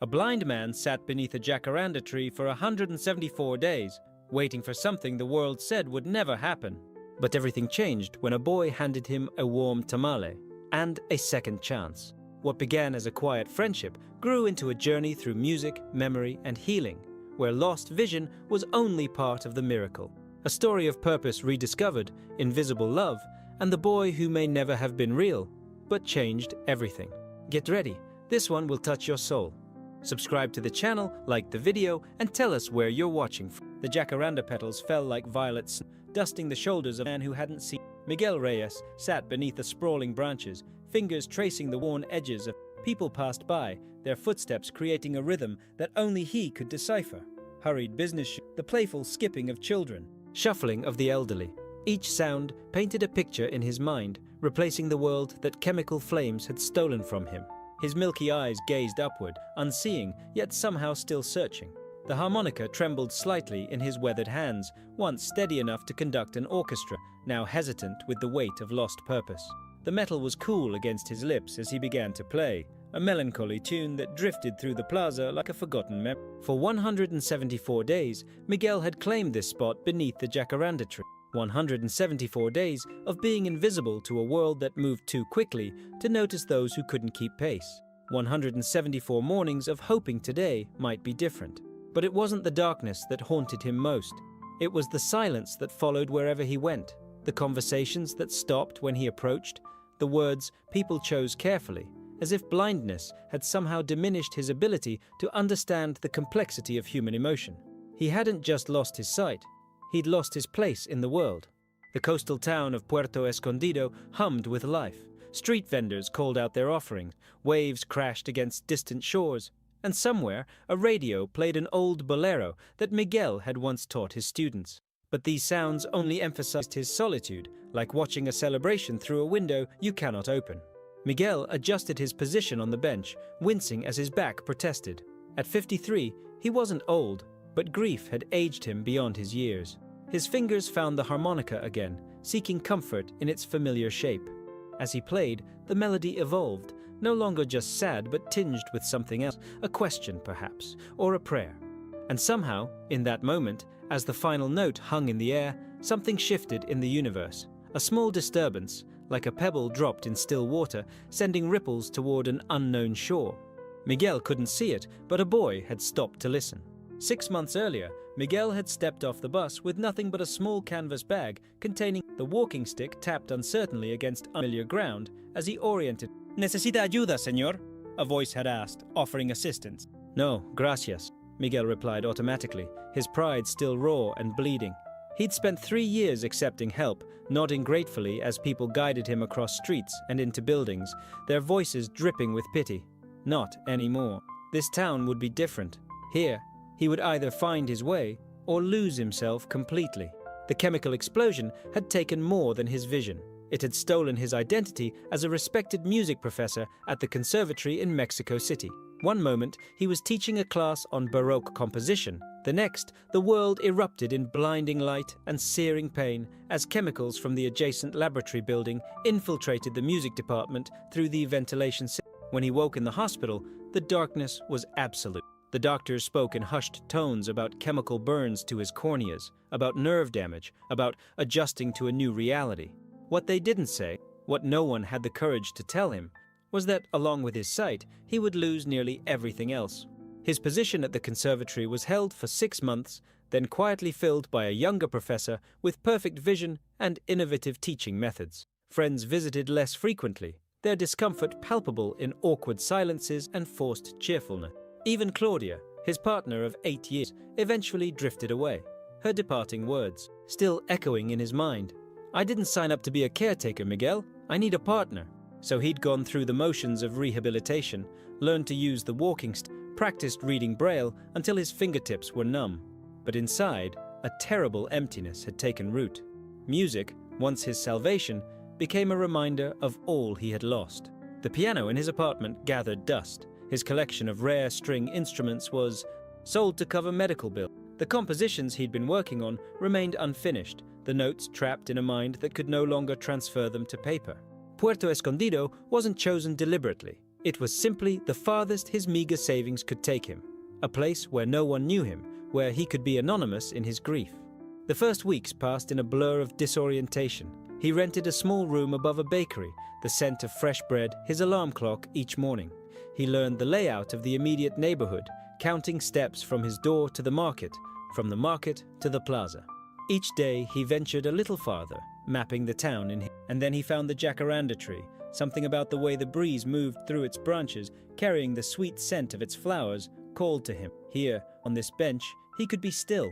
A blind man sat beneath a jacaranda tree for 174 days, waiting for something the world said would never happen. But everything changed when a boy handed him a warm tamale and a second chance. What began as a quiet friendship grew into a journey through music, memory, and healing, where lost vision was only part of the miracle. A story of purpose rediscovered, invisible love, and the boy who may never have been real, but changed everything. Get ready, this one will touch your soul. Subscribe to the channel, like the video, and tell us where you're watching from. The jacaranda petals fell like violets, dusting the shoulders of a man who hadn't seen. Miguel Reyes sat beneath the sprawling branches, fingers tracing the worn edges of. People passed by, their footsteps creating a rhythm that only he could decipher. Hurried business, the playful skipping of children, shuffling of the elderly. Each sound painted a picture in his mind, replacing the world that chemical flames had stolen from him. His milky eyes gazed upward, unseeing, yet somehow still searching. The harmonica trembled slightly in his weathered hands, once steady enough to conduct an orchestra, now hesitant with the weight of lost purpose. The metal was cool against his lips as he began to play, a melancholy tune that drifted through the plaza like a forgotten memory. For 174 days, Miguel had claimed this spot beneath the jacaranda tree. 174 days of being invisible to a world that moved too quickly to notice those who couldn't keep pace. 174 mornings of hoping today might be different. But it wasn't the darkness that haunted him most. It was the silence that followed wherever he went, the conversations that stopped when he approached, the words people chose carefully, as if blindness had somehow diminished his ability to understand the complexity of human emotion. He hadn't just lost his sight. He'd lost his place in the world. The coastal town of Puerto Escondido hummed with life. Street vendors called out their offerings, waves crashed against distant shores, and somewhere a radio played an old bolero that Miguel had once taught his students. But these sounds only emphasized his solitude, like watching a celebration through a window you cannot open. Miguel adjusted his position on the bench, wincing as his back protested. At 53, he wasn't old, but grief had aged him beyond his years. His fingers found the harmonica again, seeking comfort in its familiar shape. As he played, the melody evolved, no longer just sad but tinged with something else, a question perhaps, or a prayer. And somehow, in that moment, as the final note hung in the air, something shifted in the universe. A small disturbance, like a pebble dropped in still water, sending ripples toward an unknown shore. Miguel couldn't see it, but a boy had stopped to listen. 6 months earlier, Miguel had stepped off the bus with nothing but a small canvas bag containing the walking stick tapped uncertainly against unfamiliar ground as he oriented. "Necesita ayuda, señor?" a voice had asked, offering assistance. "No, gracias," Miguel replied automatically, his pride still raw and bleeding. He'd spent 3 years accepting help, nodding gratefully as people guided him across streets and into buildings, their voices dripping with pity. Not anymore. This town would be different. Here, he would either find his way or lose himself completely. The chemical explosion had taken more than his vision. It had stolen his identity as a respected music professor at the conservatory in Mexico City. One moment, he was teaching a class on Baroque composition. The next, the world erupted in blinding light and searing pain as chemicals from the adjacent laboratory building infiltrated the music department through the ventilation system. When he woke in the hospital, the darkness was absolute. The doctors spoke in hushed tones about chemical burns to his corneas, about nerve damage, about adjusting to a new reality. What they didn't say, what no one had the courage to tell him, was that, along with his sight, he would lose nearly everything else. His position at the conservatory was held for 6 months, then quietly filled by a younger professor with perfect vision and innovative teaching methods. Friends visited less frequently, their discomfort palpable in awkward silences and forced cheerfulness. Even Claudia, his partner of 8 years, eventually drifted away, her departing words still echoing in his mind. "I didn't sign up to be a caretaker, Miguel. I need a partner." So he'd gone through the motions of rehabilitation, learned to use the walking stick, practiced reading Braille until his fingertips were numb. But inside, a terrible emptiness had taken root. Music, once his salvation, became a reminder of all he had lost. The piano in his apartment gathered dust. His collection of rare string instruments was sold to cover medical bills. The compositions he'd been working on remained unfinished, the notes trapped in a mind that could no longer transfer them to paper. Puerto Escondido wasn't chosen deliberately. It was simply the farthest his meager savings could take him, a place where no one knew him, where he could be anonymous in his grief. The first weeks passed in a blur of disorientation. He rented a small room above a bakery, the scent of fresh bread, his alarm clock each morning. He learned the layout of the immediate neighborhood, counting steps from his door to the market, from the market to the plaza. Each day he ventured a little farther, mapping the town and then he found the jacaranda tree. Something about the way the breeze moved through its branches, carrying the sweet scent of its flowers, called to him. Here, on this bench, he could be still.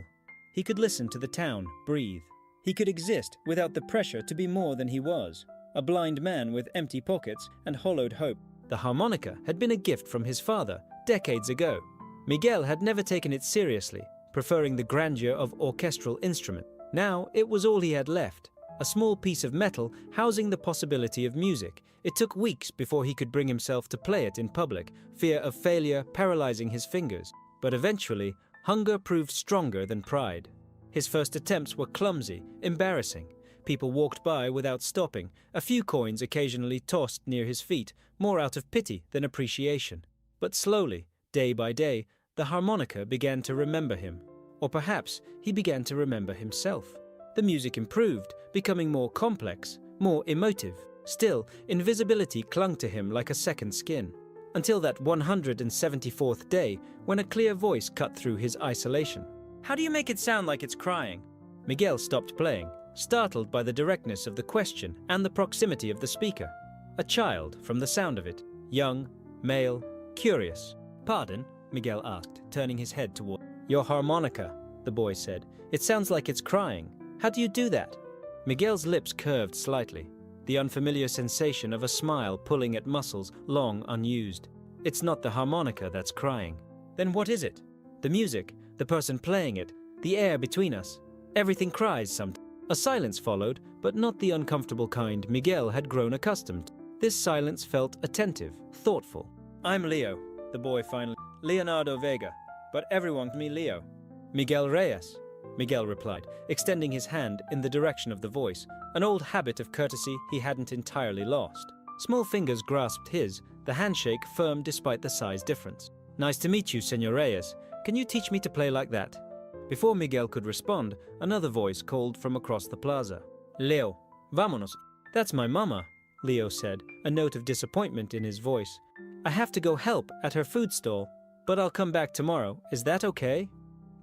He could listen to the town, breathe. He could exist without the pressure to be more than he was, a blind man with empty pockets and hollowed hope. The harmonica had been a gift from his father, decades ago. Miguel had never taken it seriously, preferring the grandeur of orchestral instrument. Now it was all he had left, a small piece of metal housing the possibility of music. It took weeks before he could bring himself to play it in public, fear of failure paralyzing his fingers. But eventually, hunger proved stronger than pride. His first attempts were clumsy, embarrassing. People walked by without stopping, a few coins occasionally tossed near his feet, more out of pity than appreciation. But slowly, day by day, the harmonica began to remember him. Or perhaps he began to remember himself. The music improved, becoming more complex, more emotive. Still, invisibility clung to him like a second skin. Until that 174th day, when a clear voice cut through his isolation. "How do you make it sound like it's crying?" Miguel stopped playing, startled by the directness of the question and the proximity of the speaker. A child, from the sound of it. Young, male, curious. "Pardon?" Miguel asked, turning his head toward. "Your harmonica," the boy said. "It sounds like it's crying. How do you do that?" Miguel's lips curved slightly, the unfamiliar sensation of a smile pulling at muscles long unused. "It's not the harmonica that's crying." "Then what is it?" "The music, the person playing it, the air between us. Everything cries sometimes." A silence followed, but not the uncomfortable kind Miguel had grown accustomed. This silence felt attentive, thoughtful. "I'm Leo," the boy finally. "Leonardo Vega, but everyone calls me Leo." "Miguel Reyes," Miguel replied, extending his hand in the direction of the voice, an old habit of courtesy he hadn't entirely lost. Small fingers grasped his, the handshake firm despite the size difference. "Nice to meet you, Señor Reyes. Can you teach me to play like that?" Before Miguel could respond, another voice called from across the plaza. "Leo, vámonos." "That's my mama," Leo said, a note of disappointment in his voice. "I have to go help at her food stall, but I'll come back tomorrow. Is that okay?"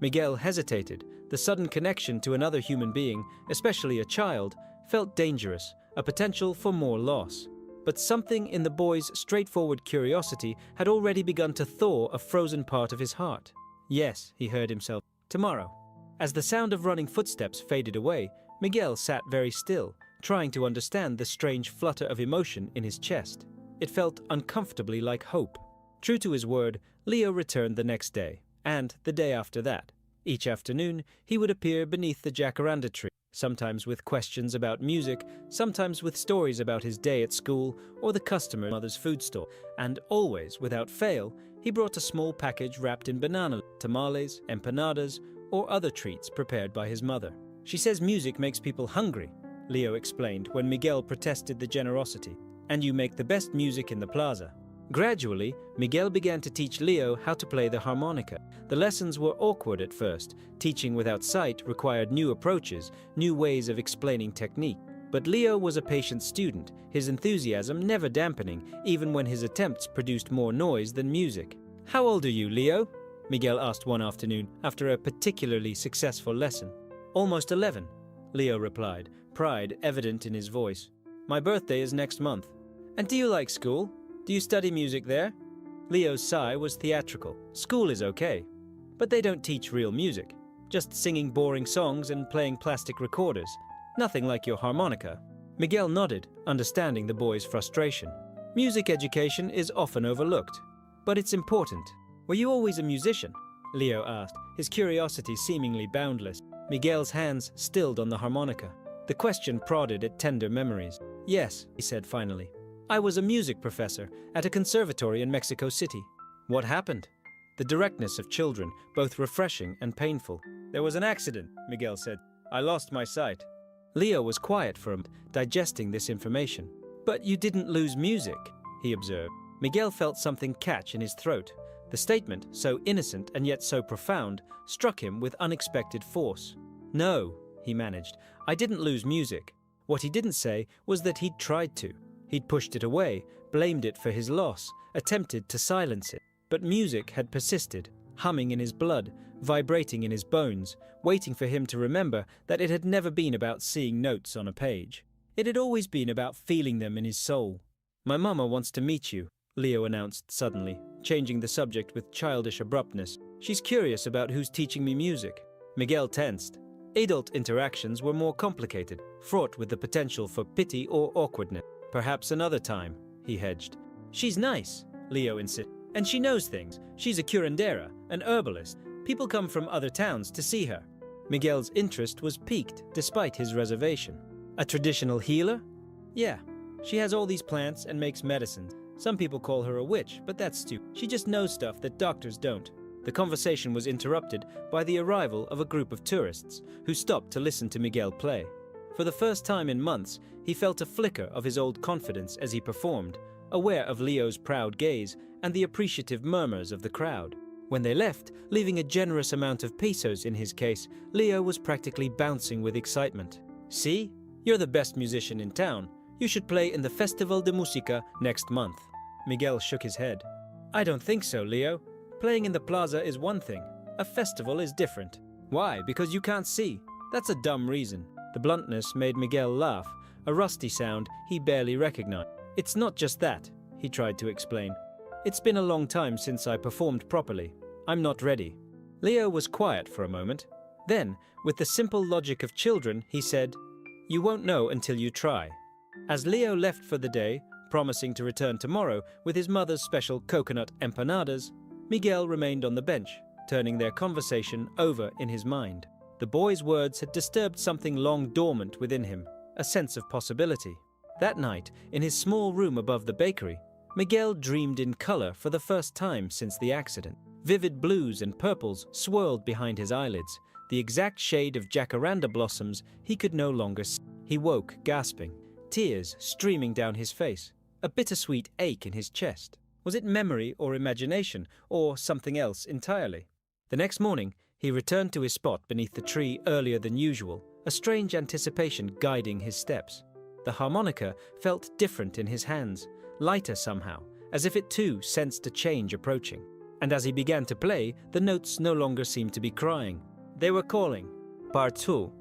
Miguel hesitated. The sudden connection to another human being, especially a child, felt dangerous, a potential for more loss. But something in the boy's straightforward curiosity had already begun to thaw a frozen part of his heart. "Yes," he heard himself, "tomorrow." As the sound of running footsteps faded away, Miguel sat very still, trying to understand the strange flutter of emotion in his chest. It felt uncomfortably like hope. True to his word, Leo returned the next day, and the day after that. Each afternoon, he would appear beneath the jacaranda tree, sometimes with questions about music, sometimes with stories about his day at school or the customer mother's food store, and always, without fail, he brought a small package wrapped in banana, tamales, empanadas, or other treats prepared by his mother. "She says music makes people hungry," Leo explained when Miguel protested the generosity, "and you make the best music in the plaza." Gradually, Miguel began to teach Leo how to play the harmonica. The lessons were awkward at first. Teaching without sight required new approaches, new ways of explaining technique. But Leo was a patient student, his enthusiasm never dampening, even when his attempts produced more noise than music. "How old are you, Leo?" Miguel asked one afternoon, after a particularly successful lesson. "Almost 11, Leo replied, pride evident in his voice. "My birthday is next month." "And do you like school? Do you study music there?" Leo's sigh was theatrical. "School is okay, but they don't teach real music. Just singing boring songs and playing plastic recorders. Nothing like your harmonica." Miguel nodded, understanding the boy's frustration. "Music education is often overlooked, but it's important." "Were you always a musician?" Leo asked, his curiosity seemingly boundless. Miguel's hands stilled on the harmonica. The question prodded at tender memories. "Yes," he said finally. "I was a music professor at a conservatory in Mexico City." "What happened?" The directness of children, both refreshing and painful. "There was an accident," Miguel said. "I lost my sight." Leo was quiet for a moment, digesting this information. "But you didn't lose music," he observed. Miguel felt something catch in his throat. The statement, so innocent and yet so profound, struck him with unexpected force. "No," he managed, "I didn't lose music." What he didn't say was that he'd tried to. He'd pushed it away, blamed it for his loss, attempted to silence it. But music had persisted, humming in his blood, vibrating in his bones, waiting for him to remember that it had never been about seeing notes on a page. It had always been about feeling them in his soul. "My mama wants to meet you," Leo announced suddenly, changing the subject with childish abruptness. "She's curious about who's teaching me music." Miguel tensed. Adult interactions were more complicated, fraught with the potential for pity or awkwardness. "Perhaps another time," he hedged. "She's nice," Leo insisted, "and she knows things. She's a curandera, an herbalist. People come from other towns to see her." Miguel's interest was piqued despite his reservation. "A traditional healer?" "Yeah. She has all these plants and makes medicines. Some people call her a witch, but that's stupid. She just knows stuff that doctors don't." The conversation was interrupted by the arrival of a group of tourists who stopped to listen to Miguel play. For the first time in months, he felt a flicker of his old confidence as he performed, aware of Leo's proud gaze and the appreciative murmurs of the crowd. When they left, leaving a generous amount of pesos in his case, Leo was practically bouncing with excitement. "See? You're the best musician in town. You should play in the Festival de Música next month." Miguel shook his head. "I don't think so, Leo. Playing in the plaza is one thing. A festival is different." "Why? Because you can't see. That's a dumb reason." The bluntness made Miguel laugh, a rusty sound he barely recognized. "It's not just that," he tried to explain. "It's been a long time since I performed properly. I'm not ready." Leo was quiet for a moment. Then, with the simple logic of children, he said, "You won't know until you try." As Leo left for the day, promising to return tomorrow with his mother's special coconut empanadas, Miguel remained on the bench, turning their conversation over in his mind. The boy's words had disturbed something long dormant within him, a sense of possibility. That night, in his small room above the bakery, Miguel dreamed in color for the first time since the accident. Vivid blues and purples swirled behind his eyelids, the exact shade of jacaranda blossoms he could no longer see. He woke, gasping, tears streaming down his face, a bittersweet ache in his chest. Was it memory or imagination, or something else entirely? The next morning, he returned to his spot beneath the tree earlier than usual, a strange anticipation guiding his steps. The harmonica felt different in his hands, lighter somehow, as if it too sensed a change approaching. And as he began to play, the notes no longer seemed to be crying. They were calling. Partout.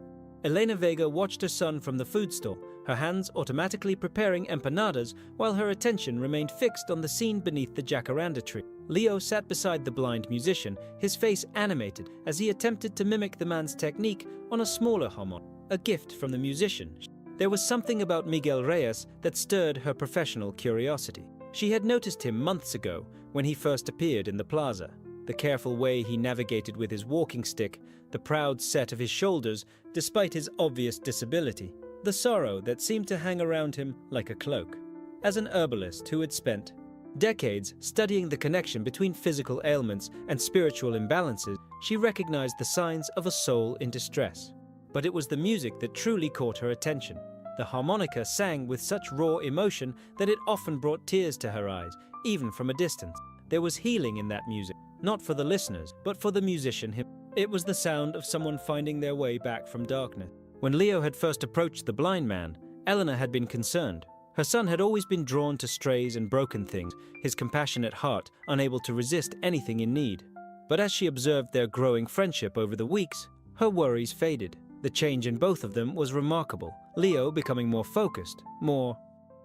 Elena Vega watched her son from the food stall, her hands automatically preparing empanadas while her attention remained fixed on the scene beneath the jacaranda tree. Leo sat beside the blind musician, his face animated as he attempted to mimic the man's technique on a smaller harmonica, a gift from the musician. There was something about Miguel Reyes that stirred her professional curiosity. She had noticed him months ago when he first appeared in the plaza. The careful way he navigated with his walking stick, the proud set of his shoulders despite his obvious disability, the sorrow that seemed to hang around him like a cloak. As an herbalist who had spent decades studying the connection between physical ailments and spiritual imbalances, she recognized the signs of a soul in distress. But it was the music that truly caught her attention. The harmonica sang with such raw emotion that it often brought tears to her eyes, even from a distance. There was healing in that music, not for the listeners, but for the musician himself. It was the sound of someone finding their way back from darkness. When Leo had first approached the blind man, Eleanor had been concerned. Her son had always been drawn to strays and broken things, his compassionate heart unable to resist anything in need. But as she observed their growing friendship over the weeks, her worries faded. The change in both of them was remarkable, Leo becoming more focused, more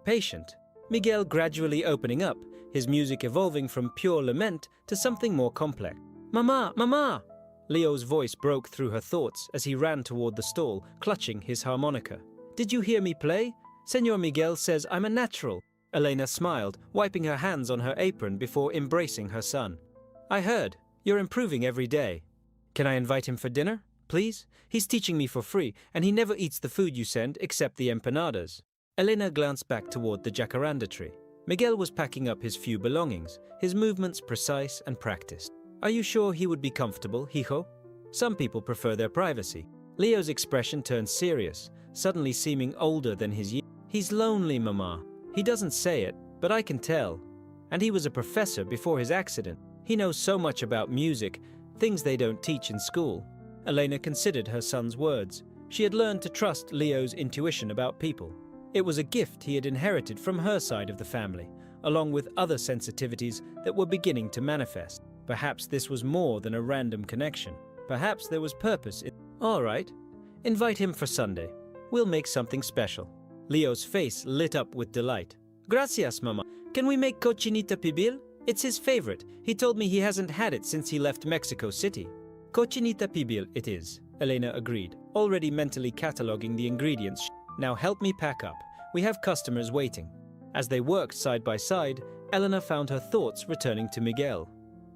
patient. Miguel gradually opening up, his music evolving from pure lament to something more complex. "Mama! Mama!" Leo's voice broke through her thoughts as he ran toward the stall, clutching his harmonica. "Did you hear me play? Senor Miguel says I'm a natural." Elena smiled, wiping her hands on her apron before embracing her son. "I heard. You're improving every day. Can I invite him for dinner, please? He's teaching me for free, and he never eats the food you send except the empanadas." Elena glanced back toward the jacaranda tree. Miguel was packing up his few belongings, his movements precise and practiced. "Are you sure he would be comfortable, hijo? Some people prefer their privacy." Leo's expression turned serious, suddenly seeming older than his years. "He's lonely, Mama. He doesn't say it, but I can tell." And he was a professor before his accident. He knows so much about music, things they don't teach in school. Elena considered her son's words. She had learned to trust Leo's intuition about people. It was a gift he had inherited from her side of the family, along with other sensitivities that were beginning to manifest. Perhaps this was more than a random connection. Perhaps there was purpose in... All right, invite him for Sunday. We'll make something special. Leo's face lit up with delight. Gracias, Mama. Can we make cochinita pibil? It's his favorite. He told me he hasn't had it since he left Mexico City. Cochinita pibil it is, Elena agreed, already mentally cataloging the ingredients. Now help me pack up. We have customers waiting. As they worked side by side, Elena found her thoughts returning to Miguel.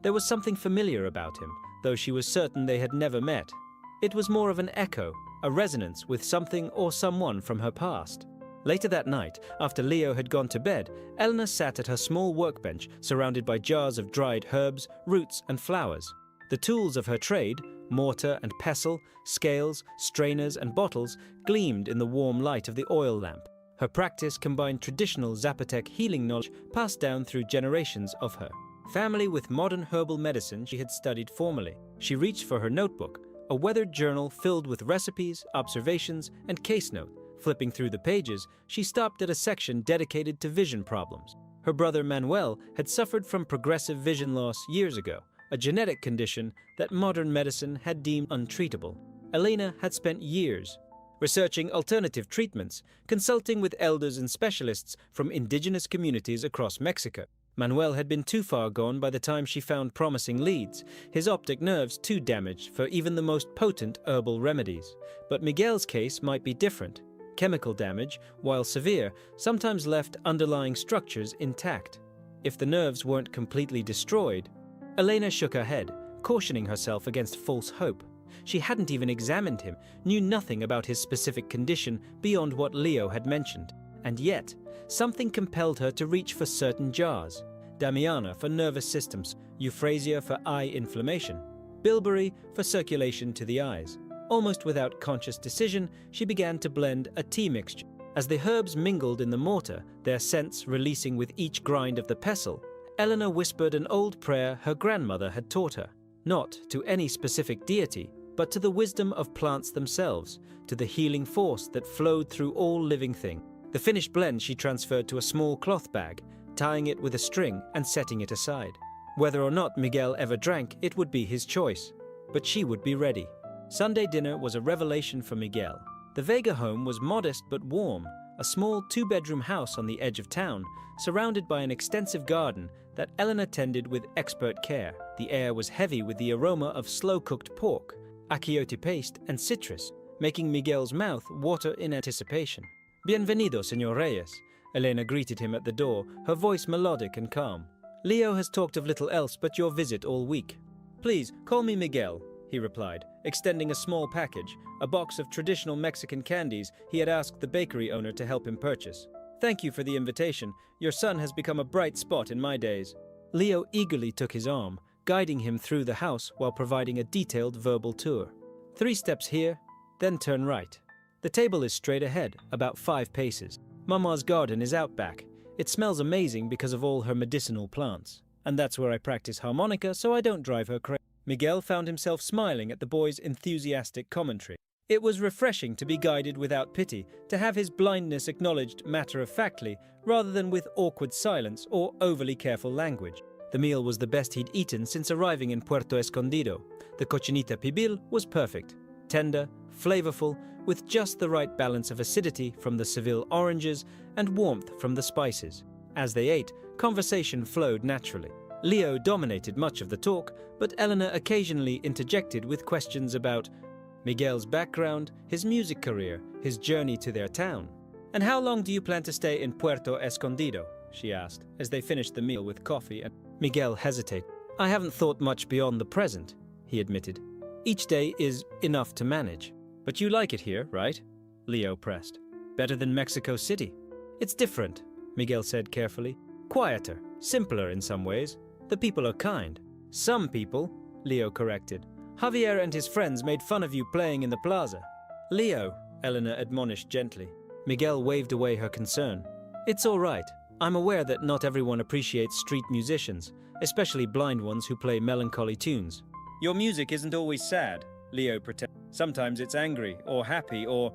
There was something familiar about him, though she was certain they had never met. It was more of an echo, a resonance with something or someone from her past. Later that night, after Leo had gone to bed, Elena sat at her small workbench surrounded by jars of dried herbs, roots, and flowers. The tools of her trade, mortar and pestle, scales, strainers, and bottles, gleamed in the warm light of the oil lamp. Her practice combined traditional Zapotec healing knowledge passed down through generations of her family with modern herbal medicine she had studied formally. She reached for her notebook, a weathered journal filled with recipes, observations, and case notes. Flipping through the pages, she stopped at a section dedicated to vision problems. Her brother Manuel had suffered from progressive vision loss years ago, a genetic condition that modern medicine had deemed untreatable. Elena had spent years researching alternative treatments, consulting with elders and specialists from indigenous communities across Mexico. Manuel had been too far gone by the time she found promising leads, his optic nerves too damaged for even the most potent herbal remedies. But Miguel's case might be different. Chemical damage, while severe, sometimes left underlying structures intact. If the nerves weren't completely destroyed... Elena shook her head, cautioning herself against false hope. She hadn't even examined him, knew nothing about his specific condition beyond what Leo had mentioned. And yet, something compelled her to reach for certain jars. Damiana for nervous systems, euphrasia for eye inflammation, bilberry for circulation to the eyes. Almost without conscious decision, she began to blend a tea mixture. As the herbs mingled in the mortar, their scents releasing with each grind of the pestle, Eleanor whispered an old prayer her grandmother had taught her, not to any specific deity, but to the wisdom of plants themselves, to the healing force that flowed through all living things. The finished blend she transferred to a small cloth bag, tying it with a string and setting it aside. Whether or not Miguel ever drank, it would be his choice, but she would be ready. Sunday dinner was a revelation for Miguel. The Vega home was modest but warm, a small two-bedroom house on the edge of town, surrounded by an extensive garden that Eleanor tended with expert care. The air was heavy with the aroma of slow-cooked pork, achiote paste, and citrus, making Miguel's mouth water in anticipation. "Bienvenido, Señor Reyes," Elena greeted him at the door, her voice melodic and calm. "Leo has talked of little else but your visit all week." "Please, call me Miguel," he replied, extending a small package, a box of traditional Mexican candies he had asked the bakery owner to help him purchase. "Thank you for the invitation. Your son has become a bright spot in my days." Leo eagerly took his arm, guiding him through the house while providing a detailed verbal tour. 3 steps here, then turn right. The table is straight ahead, about 5 paces. Mama's garden is out back. It smells amazing because of all her medicinal plants. And that's where I practice harmonica so I don't drive her crazy. Miguel found himself smiling at the boy's enthusiastic commentary. It was refreshing to be guided without pity, to have his blindness acknowledged matter-of-factly, rather than with awkward silence or overly careful language. The meal was the best he'd eaten since arriving in Puerto Escondido. The cochinita pibil was perfect, tender, flavorful, with just the right balance of acidity from the Seville oranges and warmth from the spices. As they ate, conversation flowed naturally. Leo dominated much of the talk, but Eleanor occasionally interjected with questions about Miguel's background, his music career, his journey to their town. "And how long do you plan to stay in Puerto Escondido?" she asked, as they finished the meal with coffee. And Miguel hesitated. "I haven't thought much beyond the present," he admitted. "Each day is enough to manage." "But you like it here, right?" Leo pressed. "Better than Mexico City?" "It's different," Miguel said carefully. "Quieter, simpler in some ways. The people are kind." "Some people," Leo corrected. "Javier and his friends made fun of you playing in the plaza." "Leo," Eleanor admonished gently. Miguel waved away her concern. "It's all right. I'm aware that not everyone appreciates street musicians, especially blind ones who play melancholy tunes. Your music isn't always sad, Leo pretends. Sometimes it's angry, or happy, or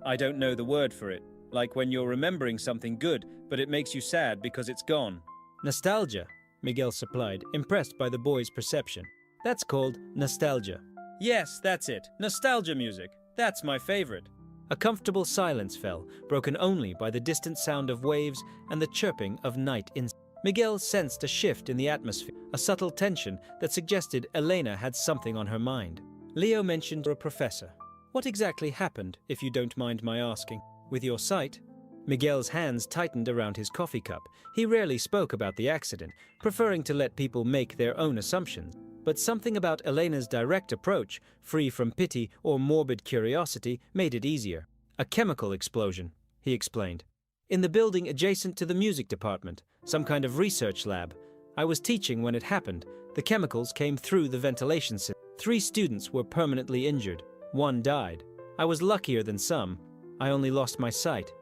I don't know the word for it. Like when you're remembering something good, but it makes you sad because it's gone. Nostalgia, Miguel supplied, impressed by the boy's perception. That's called nostalgia. Yes, that's it. Nostalgia music. That's my favorite. A comfortable silence fell, broken only by the distant sound of waves and the chirping of night insects. Miguel sensed a shift in the atmosphere, a subtle tension that suggested Elena had something on her mind. Leo mentioned a professor. What exactly happened, if you don't mind my asking? With your sight? Miguel's hands tightened around his coffee cup. He rarely spoke about the accident, preferring to let people make their own assumptions. But something about Elena's direct approach, free from pity or morbid curiosity, made it easier. A chemical explosion, he explained. In the building adjacent to the music department, some kind of research lab. I was teaching when it happened. The chemicals came through the ventilation system. 3 students were permanently injured. 1 died. I was luckier than some. I only lost my sight.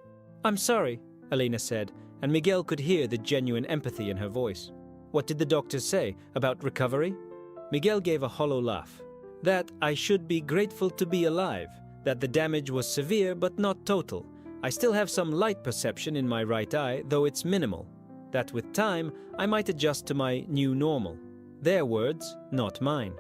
I'm sorry, Elena said, and Miguel could hear the genuine empathy in her voice. What did the doctors say about recovery? Miguel gave a hollow laugh. That I should be grateful to be alive, that the damage was severe but not total. I still have some light perception in my right eye, though it's minimal. That with time, I might adjust to my new normal. Their words, not mine.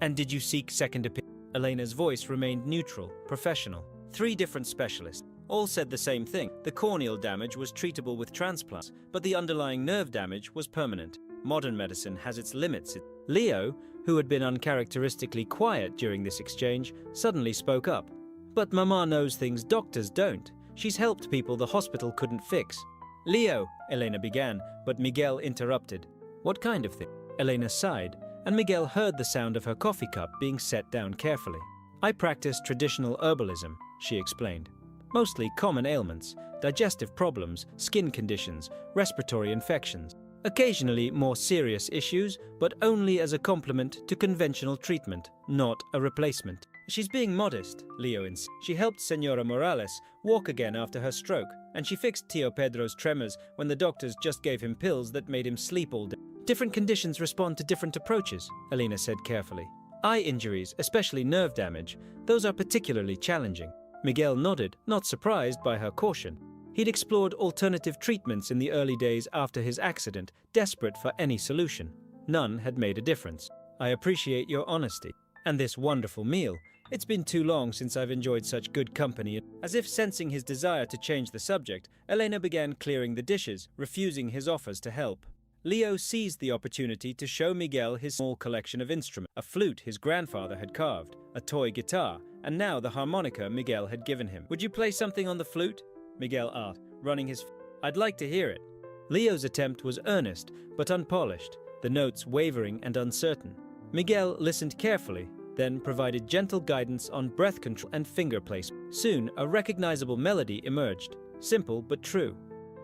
And did you seek second opinion? Elena's voice remained neutral, professional. 3 different specialists. All said the same thing. The corneal damage was treatable with transplants, but the underlying nerve damage was permanent. Modern medicine has its limits. Leo, who had been uncharacteristically quiet during this exchange, suddenly spoke up. But Mama knows things doctors don't. She's helped people the hospital couldn't fix. Leo, Elena began, but Miguel interrupted. What kind of thing? Elena sighed, and Miguel heard the sound of her coffee cup being set down carefully. I practice traditional herbalism, she explained. Mostly common ailments, digestive problems, skin conditions, respiratory infections. Occasionally more serious issues, but only as a complement to conventional treatment, not a replacement. She's being modest, Leo insists. She helped Senora Morales walk again after her stroke, and she fixed Tio Pedro's tremors when the doctors just gave him pills that made him sleep all day. Different conditions respond to different approaches, Elena said carefully. Eye injuries, especially nerve damage, those are particularly challenging. Miguel nodded, not surprised by her caution. He'd explored alternative treatments in the early days after his accident, desperate for any solution. None had made a difference. I appreciate your honesty. And this wonderful meal. It's been too long since I've enjoyed such good company. As if sensing his desire to change the subject, Elena began clearing the dishes, refusing his offers to help. Leo seized the opportunity to show Miguel his small collection of instruments, a flute his grandfather had carved, a toy guitar, and now the harmonica Miguel had given him. Would you play something on the flute? Miguel asked, running his I'd like to hear it. Leo's attempt was earnest, but unpolished, the notes wavering and uncertain. Miguel listened carefully, then provided gentle guidance on breath control and finger placement. Soon, a recognizable melody emerged, simple but true.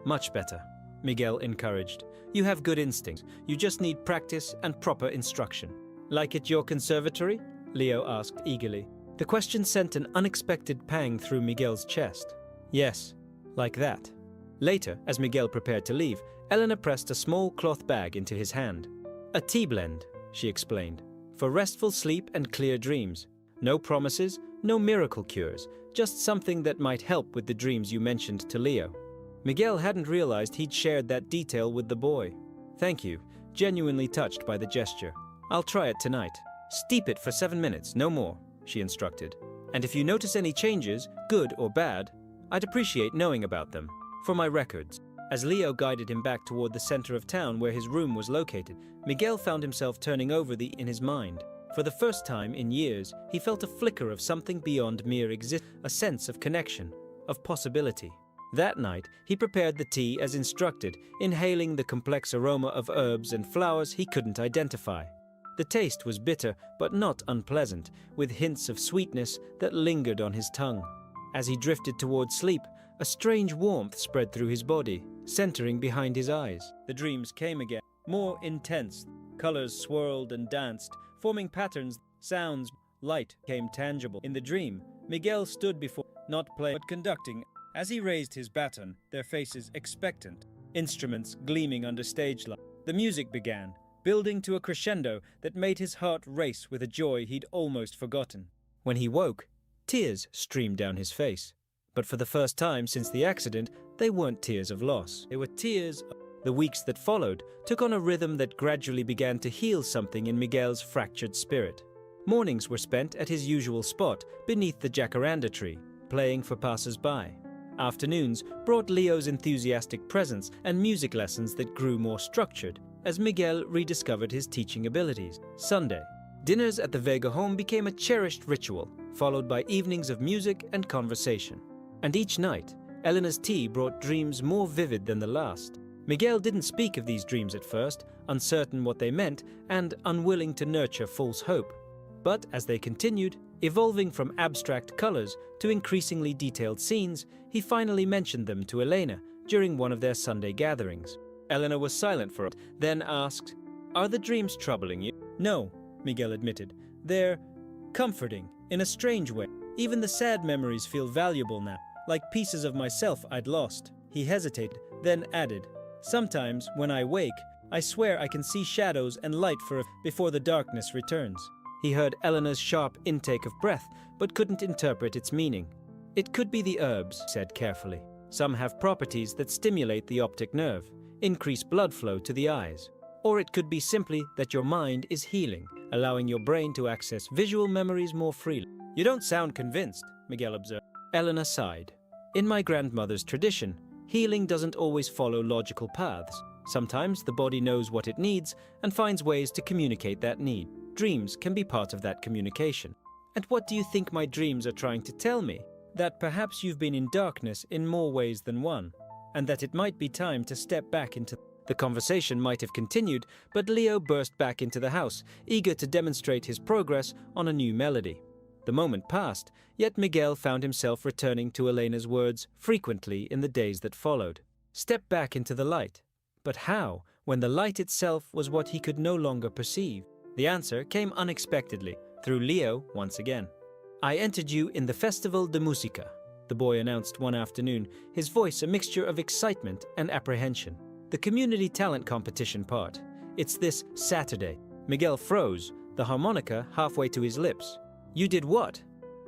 Much better, Miguel encouraged. You have good instincts. You just need practice and proper instruction. Like at your conservatory? Leo asked eagerly. The question sent an unexpected pang through Miguel's chest. Yes, like that. Later, as Miguel prepared to leave, Elena pressed a small cloth bag into his hand. A tea blend, she explained, for restful sleep and clear dreams. No promises, no miracle cures, just something that might help with the dreams you mentioned to Leo. Miguel hadn't realized he'd shared that detail with the boy. Thank you, genuinely touched by the gesture. I'll try it tonight. Steep it for 7 minutes, no more, she instructed. And if you notice any changes, good or bad, I'd appreciate knowing about them, for my records. As Leo guided him back toward the center of town where his room was located, Miguel found himself turning over in his mind. For the first time in years, he felt a flicker of something beyond mere existence, a sense of connection, of possibility. That night, he prepared the tea as instructed, inhaling the complex aroma of herbs and flowers he couldn't identify. The taste was bitter, but not unpleasant, with hints of sweetness that lingered on his tongue. As he drifted toward sleep, a strange warmth spread through his body, centering behind his eyes. The dreams came again, more intense. Colors swirled and danced, forming patterns, sounds, light came tangible. In the dream, Miguel stood before, not playing but conducting. As he raised his baton, their faces expectant. instruments gleaming under stage light. The music began, building to a crescendo that made his heart race with a joy he'd almost forgotten. When he woke, tears streamed down his face. But for the first time since the accident, they weren't tears of loss. They were tears of... The weeks that followed took on a rhythm that gradually began to heal something in Miguel's fractured spirit. Mornings were spent at his usual spot beneath the jacaranda tree, playing for passers-by. Afternoons brought Leo's enthusiastic presence and music lessons that grew more structured as Miguel rediscovered his teaching abilities. Sunday, dinners at the Vega home became a cherished ritual, followed by evenings of music and conversation. And each night, Elena's tea brought dreams more vivid than the last. Miguel didn't speak of these dreams at first, uncertain what they meant and unwilling to nurture false hope. But as they continued, evolving from abstract colors to increasingly detailed scenes, he finally mentioned them to Elena during one of their Sunday gatherings. Elena was silent for a moment, then asked, "Are the dreams troubling you?" "No," Miguel admitted. "They're comforting, in a strange way. Even the sad memories feel valuable now, like pieces of myself I'd lost." He hesitated, then added, "Sometimes, when I wake, I swear I can see shadows and light before the darkness returns." He heard Elena's sharp intake of breath, but couldn't interpret its meaning. "It could be the herbs," he said carefully. "Some have properties that stimulate the optic nerve, increase blood flow to the eyes. Or it could be simply that your mind is healing, allowing your brain to access visual memories more freely." "You don't sound convinced," Miguel observed. Elena sighed. "In my grandmother's tradition, healing doesn't always follow logical paths. Sometimes the body knows what it needs and finds ways to communicate that need. Dreams can be part of that communication." "And what do you think my dreams are trying to tell me?" "That perhaps you've been in darkness in more ways than one, and that it might be time to step back into..." The conversation might have continued, but Leo burst back into the house, eager to demonstrate his progress on a new melody. The moment passed, yet Miguel found himself returning to Elena's words frequently in the days that followed. Step back into the light. But how, when the light itself was what he could no longer perceive? The answer came unexpectedly, through Leo once again. "I entered you in the Festival de Música," the boy announced one afternoon, his voice a mixture of excitement and apprehension. "The community talent competition part. It's this Saturday." Miguel froze, the harmonica halfway to his lips. "You did what?"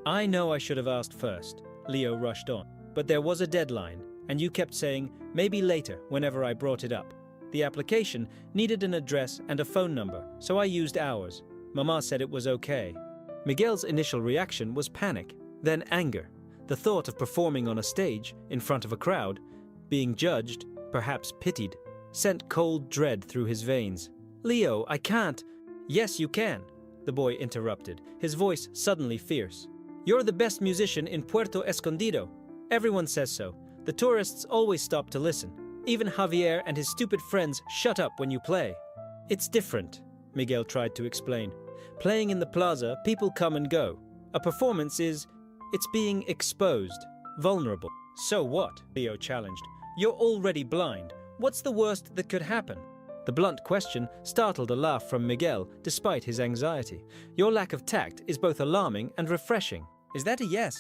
"I know I should have asked first," Leo rushed on. "But there was a deadline, and you kept saying, maybe later, whenever I brought it up. The application needed an address and a phone number, so I used ours. Mama said it was okay." Miguel's initial reaction was panic, then anger. The thought of performing on a stage, in front of a crowd, being judged, perhaps pitied, sent cold dread through his veins. "Leo, I can't." "Yes, you can," the boy interrupted, his voice suddenly fierce. "You're the best musician in Puerto Escondido. Everyone says so. The tourists always stop to listen. Even Javier and his stupid friends shut up when you play." "It's different," Miguel tried to explain. "Playing in the plaza, people come and go. A performance it's being exposed, vulnerable." "So what?" Leo challenged. "You're already blind. What's the worst that could happen?" The blunt question startled a laugh from Miguel, despite his anxiety. "Your lack of tact is both alarming and refreshing." "Is that a yes?"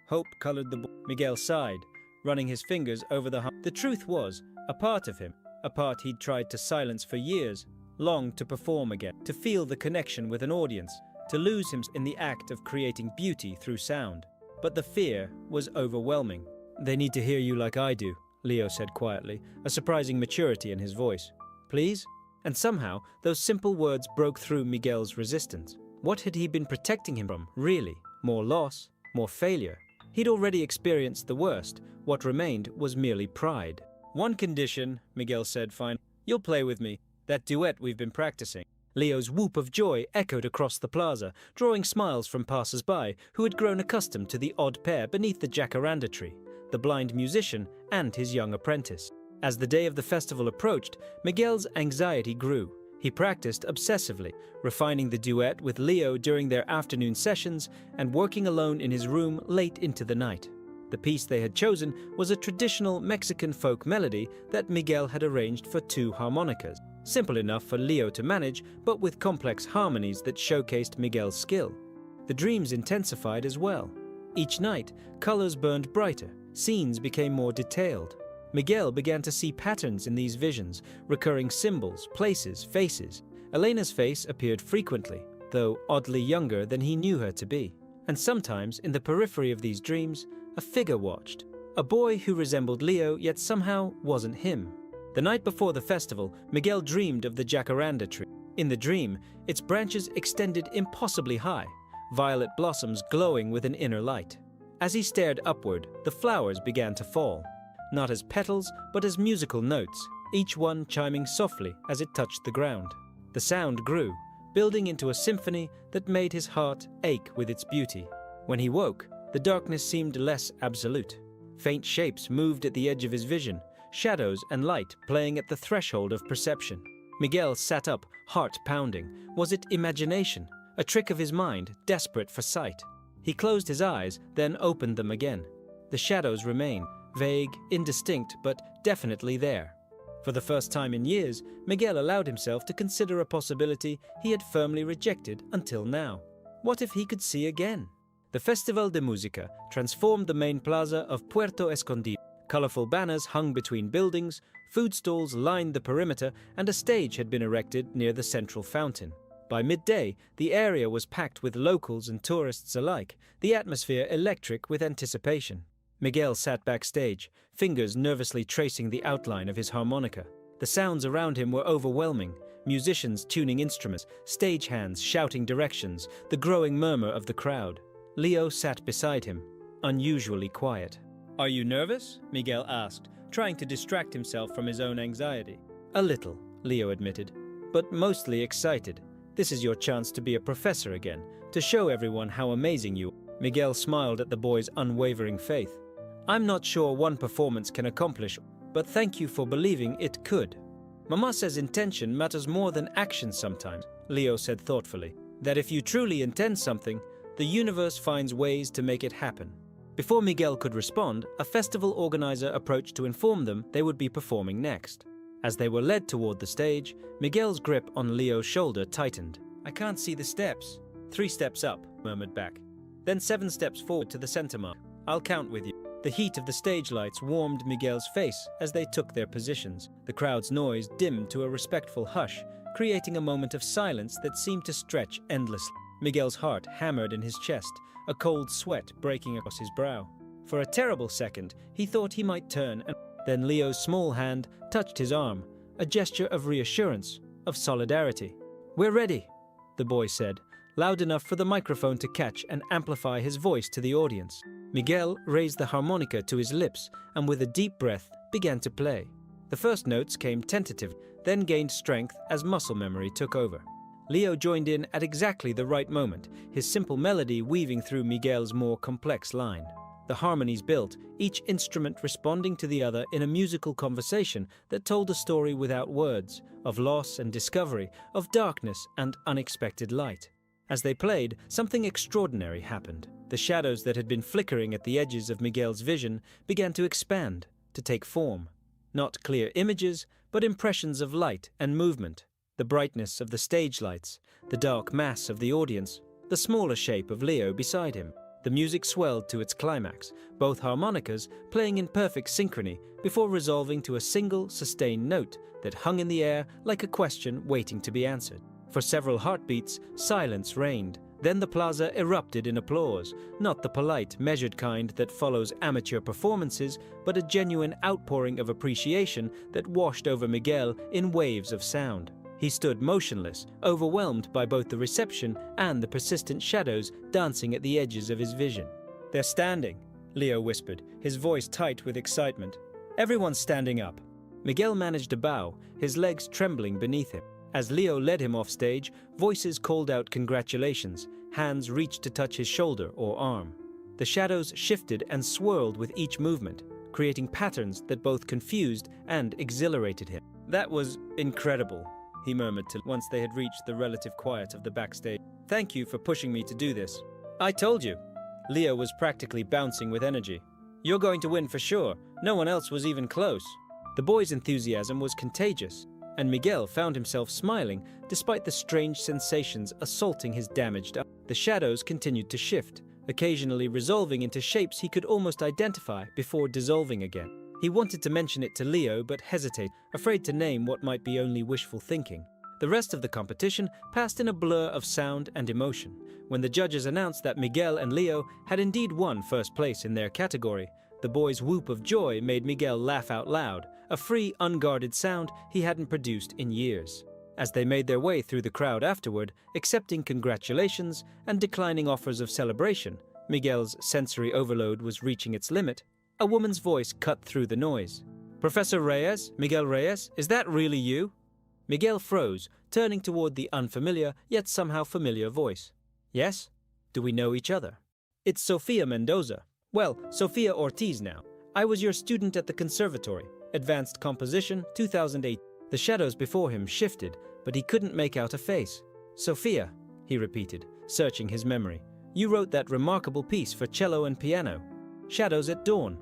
Hope colored the boy. Miguel sighed, running his fingers over the The truth was, a part of him, a part he'd tried to silence for years, longed to perform again, to feel the connection with an audience, to lose himself in the act of creating beauty through sound. But the fear was overwhelming. "They need to hear you like I do," Leo said quietly, a surprising maturity in his voice. "Please?" And somehow, those simple words broke through Miguel's resistance. What had he been protecting him from, really? More loss? More failure? He'd already experienced the worst. What remained was merely pride. "One condition," Miguel said finally. "You'll play with me. That duet we've been practicing." Leo's whoop of joy echoed across the plaza, drawing smiles from passers-by who had grown accustomed to the odd pair beneath the jacaranda tree, the blind musician and his young apprentice. As the day of the festival approached, Miguel's anxiety grew. He practiced obsessively, refining the duet with Leo during their afternoon sessions and working alone in his room late into the night. The piece they had chosen was a traditional Mexican folk melody that Miguel had arranged for 2 harmonicas. Simple enough for Leo to manage, but with complex harmonies that showcased Miguel's skill. The dreams intensified as well. Each night, colors burned brighter, scenes became more detailed. Miguel began to see patterns in these visions, recurring symbols, places, faces. Elena's face appeared frequently, though oddly younger than he knew her to be. And sometimes, in the periphery of these dreams, a figure watched. A boy who resembled Leo, yet somehow wasn't him. The night before the festival, Miguel dreamed of the jacaranda tree. In the dream, its branches extended impossibly high, violet blossoms glowing with an inner light. As he stared upward, the flowers began to fall, not as petals, but as musical notes, each one chiming softly as it touched the ground. The sound grew, building into a symphony that made his heart ache with its beauty. When he woke, the darkness seemed less absolute. Faint shapes moved at the edge of his vision, shadows and light playing at the threshold of perception. Miguel sat up, heart pounding. Was it imagination? A trick of his mind, desperate for sight? He closed his eyes, then opened them again. The shadows remained, vague, indistinct, but definitely there. For the first time in years, Miguel allowed himself to consider a possibility he had firmly rejected until now. What if he could see again? The Festival de Música transformed the main plaza of Puerto Escondido. Colorful banners hung between buildings, food stalls lined the perimeter, and a stage had been erected near the central fountain. By midday, the area was packed with locals and tourists alike, the atmosphere electric with anticipation. Miguel sat backstage, fingers nervously tracing the outline of his harmonica. The sounds around him were overwhelming, musicians tuning instruments, stagehands shouting directions, the growing murmur of the crowd. Leo sat beside him, unusually quiet. "Are you nervous?" Miguel asked, trying to distract himself from his own anxiety. "A little," Leo admitted, "but mostly excited. This is your chance to be a professor again, to show everyone how amazing you are." Miguel smiled at the boy's unwavering faith. "I'm not sure one performance can accomplish, but thank you for believing it could." "Mama says intention matters more than action sometimes," Leo said thoughtfully. "That if you truly intend something, the universe finds ways to make it happen." Before Miguel could respond, a festival organizer approached to inform them they would be performing next. As they were led toward the stage, Miguel's grip on Leo's shoulder tightened. "I can't see the steps." "3 steps up," murmured back. "Then 7 steps forward to the center mark. I'll count with you." The heat of the stage lights warmed Miguel's face as they took their positions. The crowd's noise dimmed to a respectful hush, creating a moment of silence that seemed to stretch endlessly. Miguel's heart hammered in his chest, a cold sweat breaking across his brow. For a terrible second, he thought he might turn, and then Leo's small hand touched his arm, a gesture of reassurance, of solidarity. "We're ready," the boy said, loud enough for the microphone to catch and amplify his voice to the audience. Miguel raised the harmonica to his lips and with a deep breath began to play. The first notes came tentative, then gained strength as muscle memory took over. Leo joined in at exactly the right moment, his simple melody weaving through Miguel's more complex line. The harmonies built, each instrument responding to the other in a musical conversation that told a story without words, of loss and discovery, of darkness and unexpected light. As they played, something extraordinary happened. The shadows that had been flickering at the edges of Miguel's vision began to expand, to take form. Not clear images, but impressions of light and movement. The brightness of the stage lights, the dark mass of the audience, the smaller shape of Leo beside him. The music swelled to its climax, both harmonicas playing in perfect synchrony before resolving to a single, sustained note that hung in the air like a question waiting to be answered. For several heartbeats, silence reigned. Then the plaza erupted in applause, not the polite, measured kind that follows amateur performances, but a genuine outpouring of appreciation that washed over Miguel in waves of sound. He stood motionless, overwhelmed by both the reception and the persistent shadows dancing at the edges of his vision. "They're standing," Leo whispered, his voice tight with excitement. "Everyone's standing up." Miguel managed a bow, his legs trembling beneath him. As Leo led him off stage, voices called out congratulations, hands reached to touch his shoulder or arm. The shadows shifted and swirled with each movement, creating patterns that both confused and exhilarated him. "That was incredible," he murmured once they had reached the relative quiet of the backstage. "Thank you for pushing me to do this." "I told you." Leo was practically bouncing with energy. "You're going to win for sure. No one else was even close." The boy's enthusiasm was contagious, and Miguel found himself smiling despite the strange sensations assaulting his damaged eye. The shadows continued to shift, occasionally resolving into shapes he could almost identify before dissolving again. He wanted to mention it to Leo but hesitated, afraid to name what might be only wishful thinking. The rest of the competition passed in a blur of sound and emotion. When the judges announced that Miguel and Leo had indeed won first place in their category, the boy's whoop of joy made Miguel laugh out loud, a free, unguarded sound he hadn't produced in years. As they made their way through the crowd afterward, accepting congratulations and declining offers of celebration, Miguel's sensory overload was reaching its limit. A woman's voice cut through the noise. "Professor Reyes? Miguel Reyes? Is that really you?" Miguel froze, turning toward the unfamiliar, yet somehow familiar voice. "Yes? Do we know each other?" "It's Sofia Mendoza. Well, Sofia Ortiz now. I was your student at the conservatory. Advanced Composition, 2008. The shadows before him shifted, but he couldn't make out a face. "Sofia," he repeated, searching his memory. "You wrote that remarkable piece for cello and piano. Shadows at Dawn."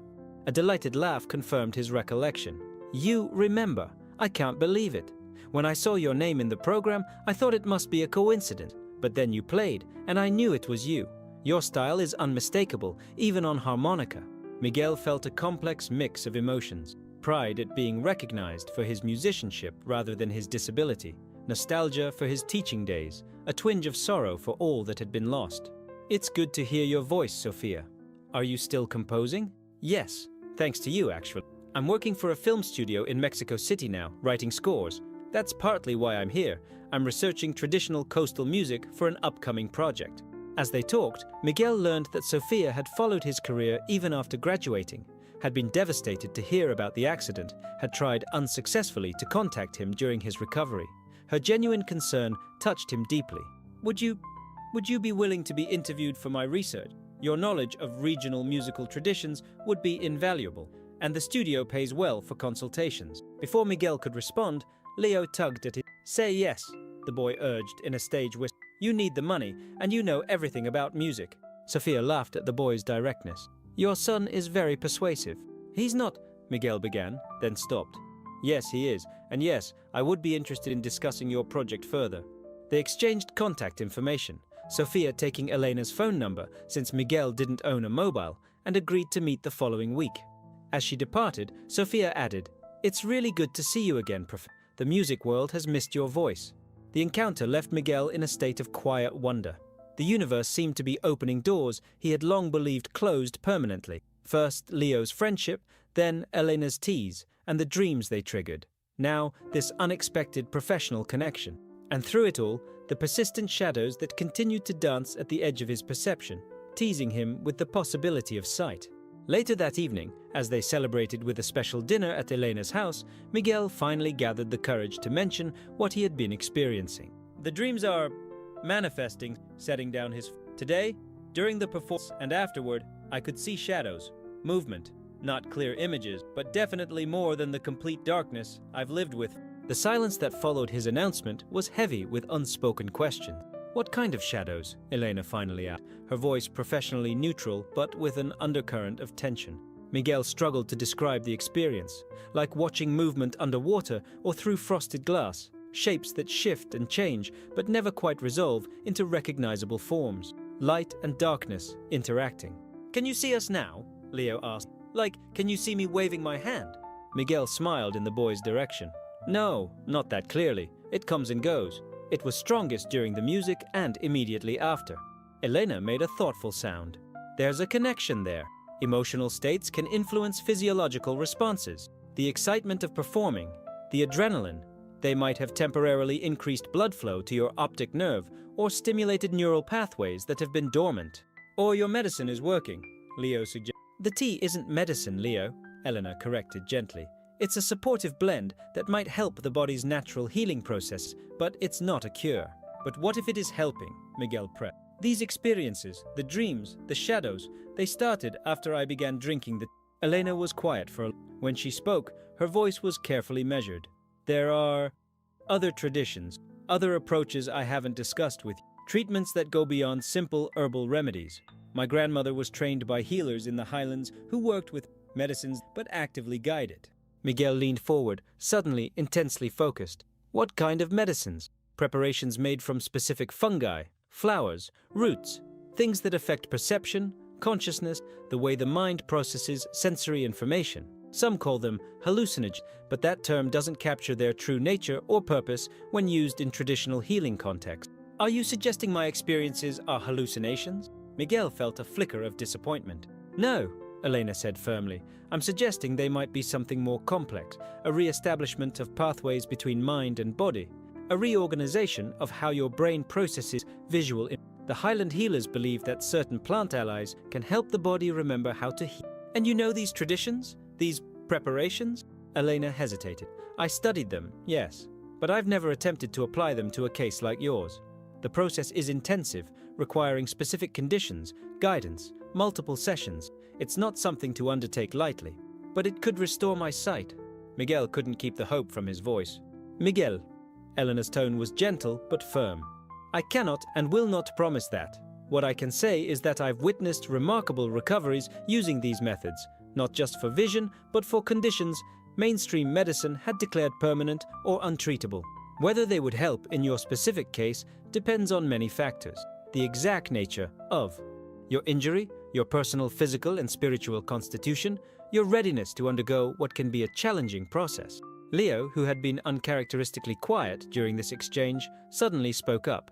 A delighted laugh confirmed his recollection. "You remember? I can't believe it. When I saw your name in the program, I thought it must be a coincidence. But then you played, and I knew it was you. Your style is unmistakable, even on harmonica." Miguel felt a complex mix of emotions. Pride at being recognized for his musicianship rather than his disability. Nostalgia for his teaching days. A twinge of sorrow for all that had been lost. "It's good to hear your voice, Sofia. Are you still composing?" "Yes, thanks to you, actually. I'm working for a film studio in Mexico City now, writing scores. That's partly why I'm here. I'm researching traditional coastal music for an upcoming project." As they talked, Miguel learned that Sofia had followed his career even after graduating, had been devastated to hear about the accident, had tried unsuccessfully to contact him during his recovery. Her genuine concern touched him deeply. Would you be willing to be interviewed for my research? Your knowledge of regional musical traditions would be invaluable, and the studio pays well for consultations." Before Miguel could respond, Leo tugged at his. "Say yes," the boy urged in a stage whisper. "You need the money, and you know everything about music." Sofia laughed at the boy's directness. "Your son is very persuasive." "He's not," Miguel began, then stopped. "Yes, he is, and yes, I would be interested in discussing your project further." They exchanged contact information, Sofia taking Elena's phone number since Miguel didn't own a mobile, and agreed to meet the following week. As she departed, Sofia added, "It's really good to see you again, Professor. The music world has missed your voice." The encounter left Miguel in a state of quiet wonder. The universe seemed to be opening doors he had long believed closed permanently. First Leo's friendship, then Elena's tease, and the dreams they triggered. Now this unexpected professional connection. And through it all, the persistent shadows that continued to dance at the edge of his perception, teasing him with the possibility of sight. Later that evening, as they celebrated with a special dinner at Elena's house, Miguel finally gathered the courage to mention what he had been experiencing. "The dreams are manifesting," setting down his. "Today, during the performance and afterward, I could see shadows, movement, not clear images, but definitely more than the complete darkness I've lived with." The silence that followed his announcement was heavy with unspoken questions. "What kind of shadows?" Elena finally asked, her voice professionally neutral but with an undercurrent of tension. Miguel struggled to describe the experience, like watching movement underwater or through frosted glass, shapes that shift and change but never quite resolve into recognizable forms, light and darkness interacting. "Can you see us now?" Leo asked. "Like, can you see me waving my hand?" Miguel smiled in the boy's direction. "No, not that clearly. It comes and goes. It was strongest during the music and immediately after." Elena made a thoughtful sound. "There's a connection there. Emotional states can influence physiological responses. The excitement of performing, the adrenaline, they might have temporarily increased blood flow to your optic nerve or stimulated neural pathways that have been dormant. Or your medicine is working," Leo suggested. "The tea isn't medicine, Leo," Elena corrected gently. "It's a supportive blend that might help the body's natural healing process, but it's not a cure." "But what if it is helping?" Miguel pressed. "These experiences, the dreams, the shadows, they started after I began drinking the..." Elena was quiet for a... When she spoke, her voice was carefully measured. "There are other traditions, other approaches I haven't discussed with you. Treatments that go beyond simple herbal remedies. My grandmother was trained by healers in the highlands who worked with medicines but actively guided." Miguel leaned forward, suddenly intensely focused. "What kind of medicines? Preparations made from specific fungi, flowers, roots, things that affect perception, consciousness, the way the mind processes sensory information." Some call them hallucinogens, but that term doesn't capture their true nature or purpose when used in traditional healing contexts. Are you suggesting my experiences are hallucinations? Miguel felt a flicker of disappointment. No, Elena said firmly. I'm suggesting they might be something more complex, a re-establishment of pathways between mind and body, a reorganization of how your brain processes visual. The Highland healers believe that certain plant allies can help the body remember how to heal. And you know these traditions? These preparations? Elena hesitated. I studied them, yes, but I've never attempted to apply them to a case like yours. The process is intensive, requiring specific conditions, guidance, multiple sessions. It's not something to undertake lightly, but it could restore my sight. Miguel couldn't keep the hope from his voice. Miguel. Elena's tone was gentle but firm. I cannot and will not promise that. What I can say is that I've witnessed remarkable recoveries using these methods, not just for vision, but for conditions mainstream medicine had declared permanent or untreatable. Whether they would help in your specific case depends on many factors. The exact nature of your injury, your personal physical and spiritual constitution, your readiness to undergo what can be a challenging process. Leo, who had been uncharacteristically quiet during this exchange, suddenly spoke up.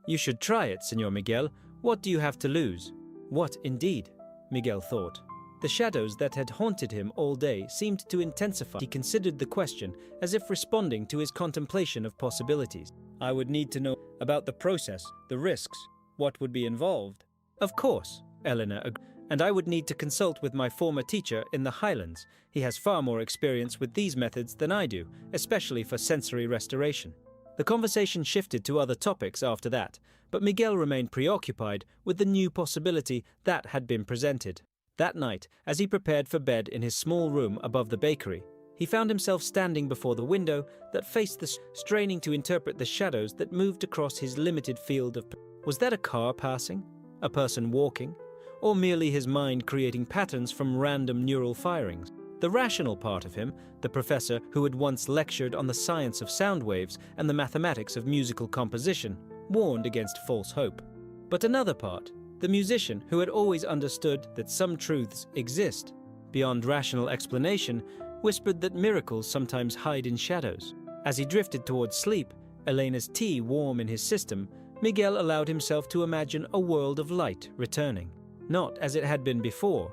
You should try it, Señor Miguel. What do you have to lose? What, indeed? Miguel thought. The shadows that had haunted him all day seemed to intensify. He considered the question as if responding to his contemplation of possibilities. I would need to know about the process, the risks, what would be involved. Of course, Elena agreed. And I would need to consult with my former teacher in the Highlands. He has far more experience with these methods than I do, especially for sensory restoration. The conversation shifted to other topics after that, but Miguel remained preoccupied with the new possibility that had been presented. That night, as he prepared for bed in his small room above the bakery, he found himself standing before the window that faced the straining to interpret the shadows that moved across his limited field of. Was that a car passing? A person walking? Or merely his mind creating patterns from random neural firings? The rational part of him, the professor who had once lectured on the science of sound waves and the mathematics of musical composition, warned against false hope. But another part, the musician who had always understood that some truths exist beyond rational explanation, whispered that miracles sometimes hide in shadows. As he drifted towards sleep, Elena's tea warm in his system, Miguel allowed himself to imagine a world of light returning. Not as it had been before.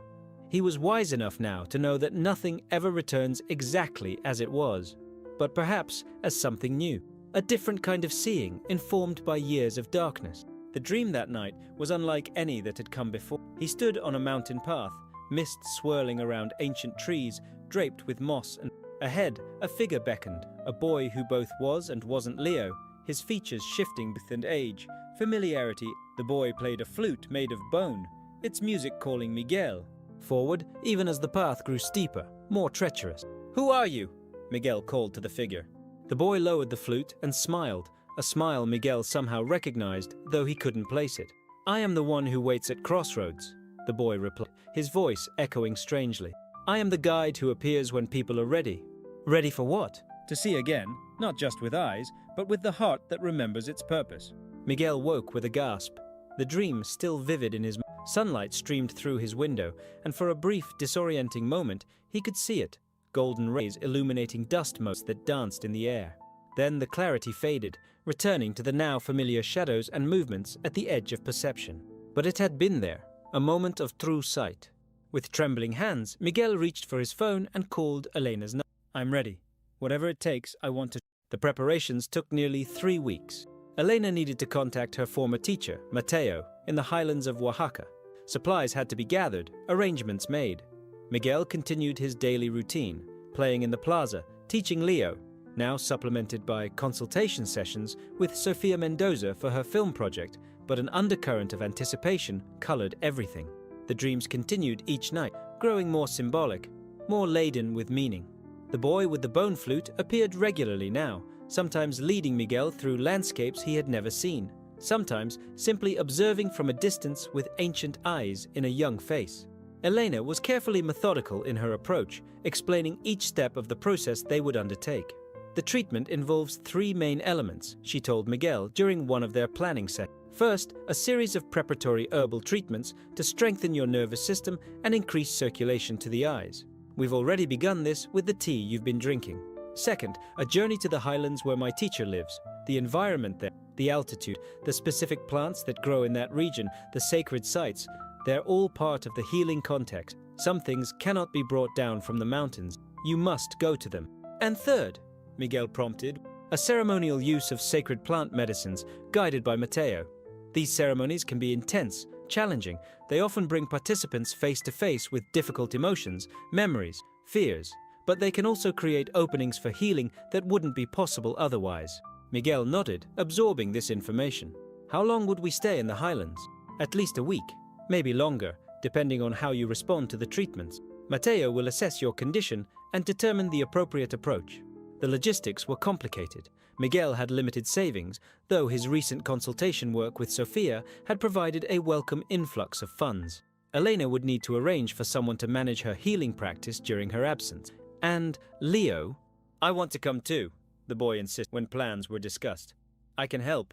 He was wise enough now to know that nothing ever returns exactly as it was, but perhaps as something new, a different kind of seeing informed by years of darkness. The dream that night was unlike any that had come before. He stood on a mountain path, mist swirling around ancient trees draped with moss, and ahead a figure beckoned, a boy who both was and wasn't Leo, his features shifting with age, familiarity. The boy played a flute made of bone, its music calling Miguel forward, even as the path grew steeper, more treacherous. Who are you? Miguel called to the figure. The boy lowered the flute and smiled, a smile Miguel somehow recognized, though he couldn't place it. I am the one who waits at crossroads, the boy replied, his voice echoing strangely. I am the guide who appears when people are ready. Ready for what? To see again, not just with eyes, but with the heart that remembers its purpose. Miguel woke with a gasp, the dream still vivid in his mind. Sunlight streamed through his window, and for a brief, disorienting moment, he could see it, golden rays illuminating dust motes that danced in the air. Then the clarity faded, returning to the now familiar shadows and movements at the edge of perception. But it had been there, a moment of true sight. With trembling hands, Miguel reached for his phone and called Elena's number. I'm ready. Whatever it takes, I want to. The preparations took nearly 3 weeks. Elena needed to contact her former teacher, Mateo, in the highlands of Oaxaca. Supplies had to be gathered, arrangements made. Miguel continued his daily routine, playing in the plaza, teaching Leo, now supplemented by consultation sessions with Sofia Mendoza for her film project, but an undercurrent of anticipation colored everything. The dreams continued each night, growing more symbolic, more laden with meaning. The boy with the bone flute appeared regularly now, sometimes leading Miguel through landscapes he had never seen, sometimes simply observing from a distance with ancient eyes in a young face. Elena was carefully methodical in her approach, explaining each step of the process they would undertake. The treatment involves 3 main elements, she told Miguel during one of their planning sessions. First, a series of preparatory herbal treatments to strengthen your nervous system and increase circulation to the eyes. We've already begun this with the tea you've been drinking. Second, a journey to the highlands where my teacher lives. The environment there, the altitude, the specific plants that grow in that region, the sacred sites, they're all part of the healing context. Some things cannot be brought down from the mountains. You must go to them. And third, Miguel prompted, a ceremonial use of sacred plant medicines guided by Mateo. These ceremonies can be intense, challenging. They often bring participants face to face with difficult emotions, memories, fears, but they can also create openings for healing that wouldn't be possible otherwise. Miguel nodded, absorbing this information. How long would we stay in the highlands? At least a week, maybe longer, depending on how you respond to the treatments. Mateo will assess your condition and determine the appropriate approach. The logistics were complicated. Miguel had limited savings, though his recent consultation work with Sofia had provided a welcome influx of funds. Elena would need to arrange for someone to manage her healing practice during her absence. And Leo, I want to come too, the boy insisted when plans were discussed. I can help.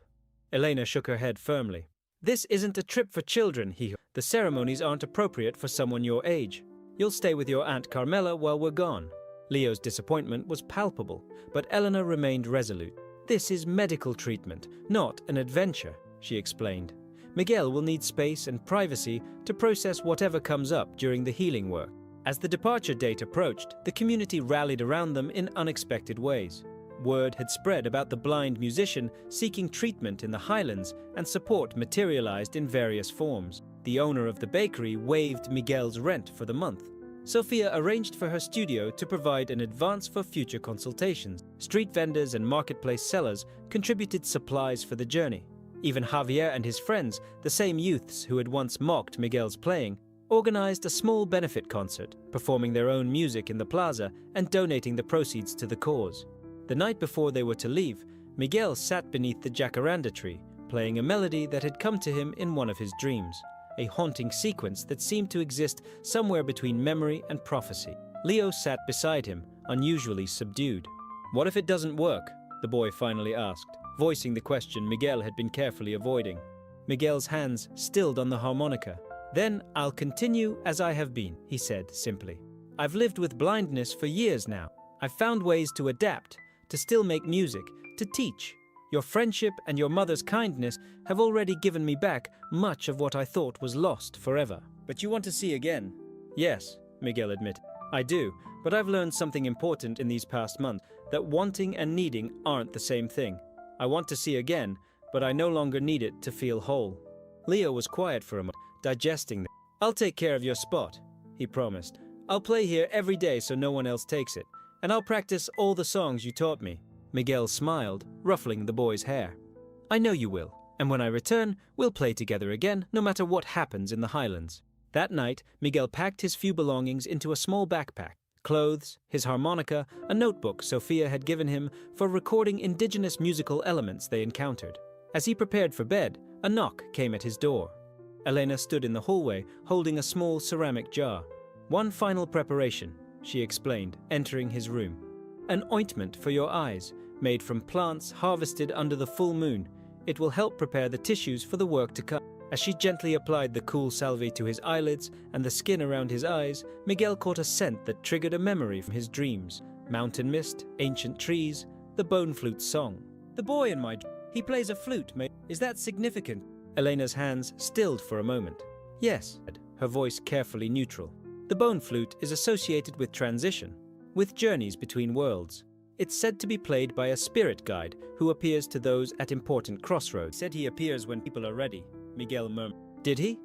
Elena shook her head firmly. This isn't a trip for children, The ceremonies aren't appropriate for someone your age. You'll stay with your Aunt Carmela while we're gone. Leo's disappointment was palpable, but Eleanor remained resolute. This is medical treatment, not an adventure, she explained. Miguel will need space and privacy to process whatever comes up during the healing work. As the departure date approached, the community rallied around them in unexpected ways. Word had spread about the blind musician seeking treatment in the highlands, and support materialized in various forms. The owner of the bakery waived Miguel's rent for the month. Sofia arranged for her studio to provide an advance for future consultations. Street vendors and marketplace sellers contributed supplies for the journey. Even Javier and his friends, the same youths who had once mocked Miguel's playing, organized a small benefit concert, performing their own music in the plaza and donating the proceeds to the cause. The night before they were to leave, Miguel sat beneath the jacaranda tree, playing a melody that had come to him in one of his dreams, a haunting sequence that seemed to exist somewhere between memory and prophecy. Leo sat beside him, unusually subdued. What if it doesn't work? The boy finally asked, voicing the question Miguel had been carefully avoiding. Miguel's hands stilled on the harmonica. Then I'll continue as I have been, he said simply. I've lived with blindness for years now. I've found ways to adapt, to still make music, to teach. Your friendship and your mother's kindness have already given me back much of what I thought was lost forever. But you want to see again? Yes, Miguel admitted. I do, but I've learned something important in these past months, that wanting and needing aren't the same thing. I want to see again, but I no longer need it to feel whole. Leo was quiet for a moment, digesting this. I'll take care of your spot, he promised. I'll play here every day so no one else takes it, and I'll practice all the songs you taught me. Miguel smiled, ruffling the boy's hair. I know you will, and when I return, we'll play together again, no matter what happens in the highlands. That night, Miguel packed his few belongings into a small backpack. Clothes, his harmonica, a notebook Sofia had given him for recording indigenous musical elements they encountered. As he prepared for bed, a knock came at his door. Elena stood in the hallway, holding a small ceramic jar. One final preparation, she explained, entering his room. An ointment for your eyes, made from plants harvested under the full moon. It will help prepare the tissues for the work to come. As she gently applied the cool salve to his eyelids and the skin around his eyes, Miguel caught a scent that triggered a memory from his dreams. Mountain mist, ancient trees, the bone flute's song. The boy in my dream, he plays a flute, mate. Is that significant? Elena's hands stilled for a moment. Yes, her voice carefully neutral. The bone flute is associated with transition, with journeys between worlds. It's said to be played by a spirit guide who appears to those at important crossroads. Said he appears when people are ready, Miguel murmured. Did he?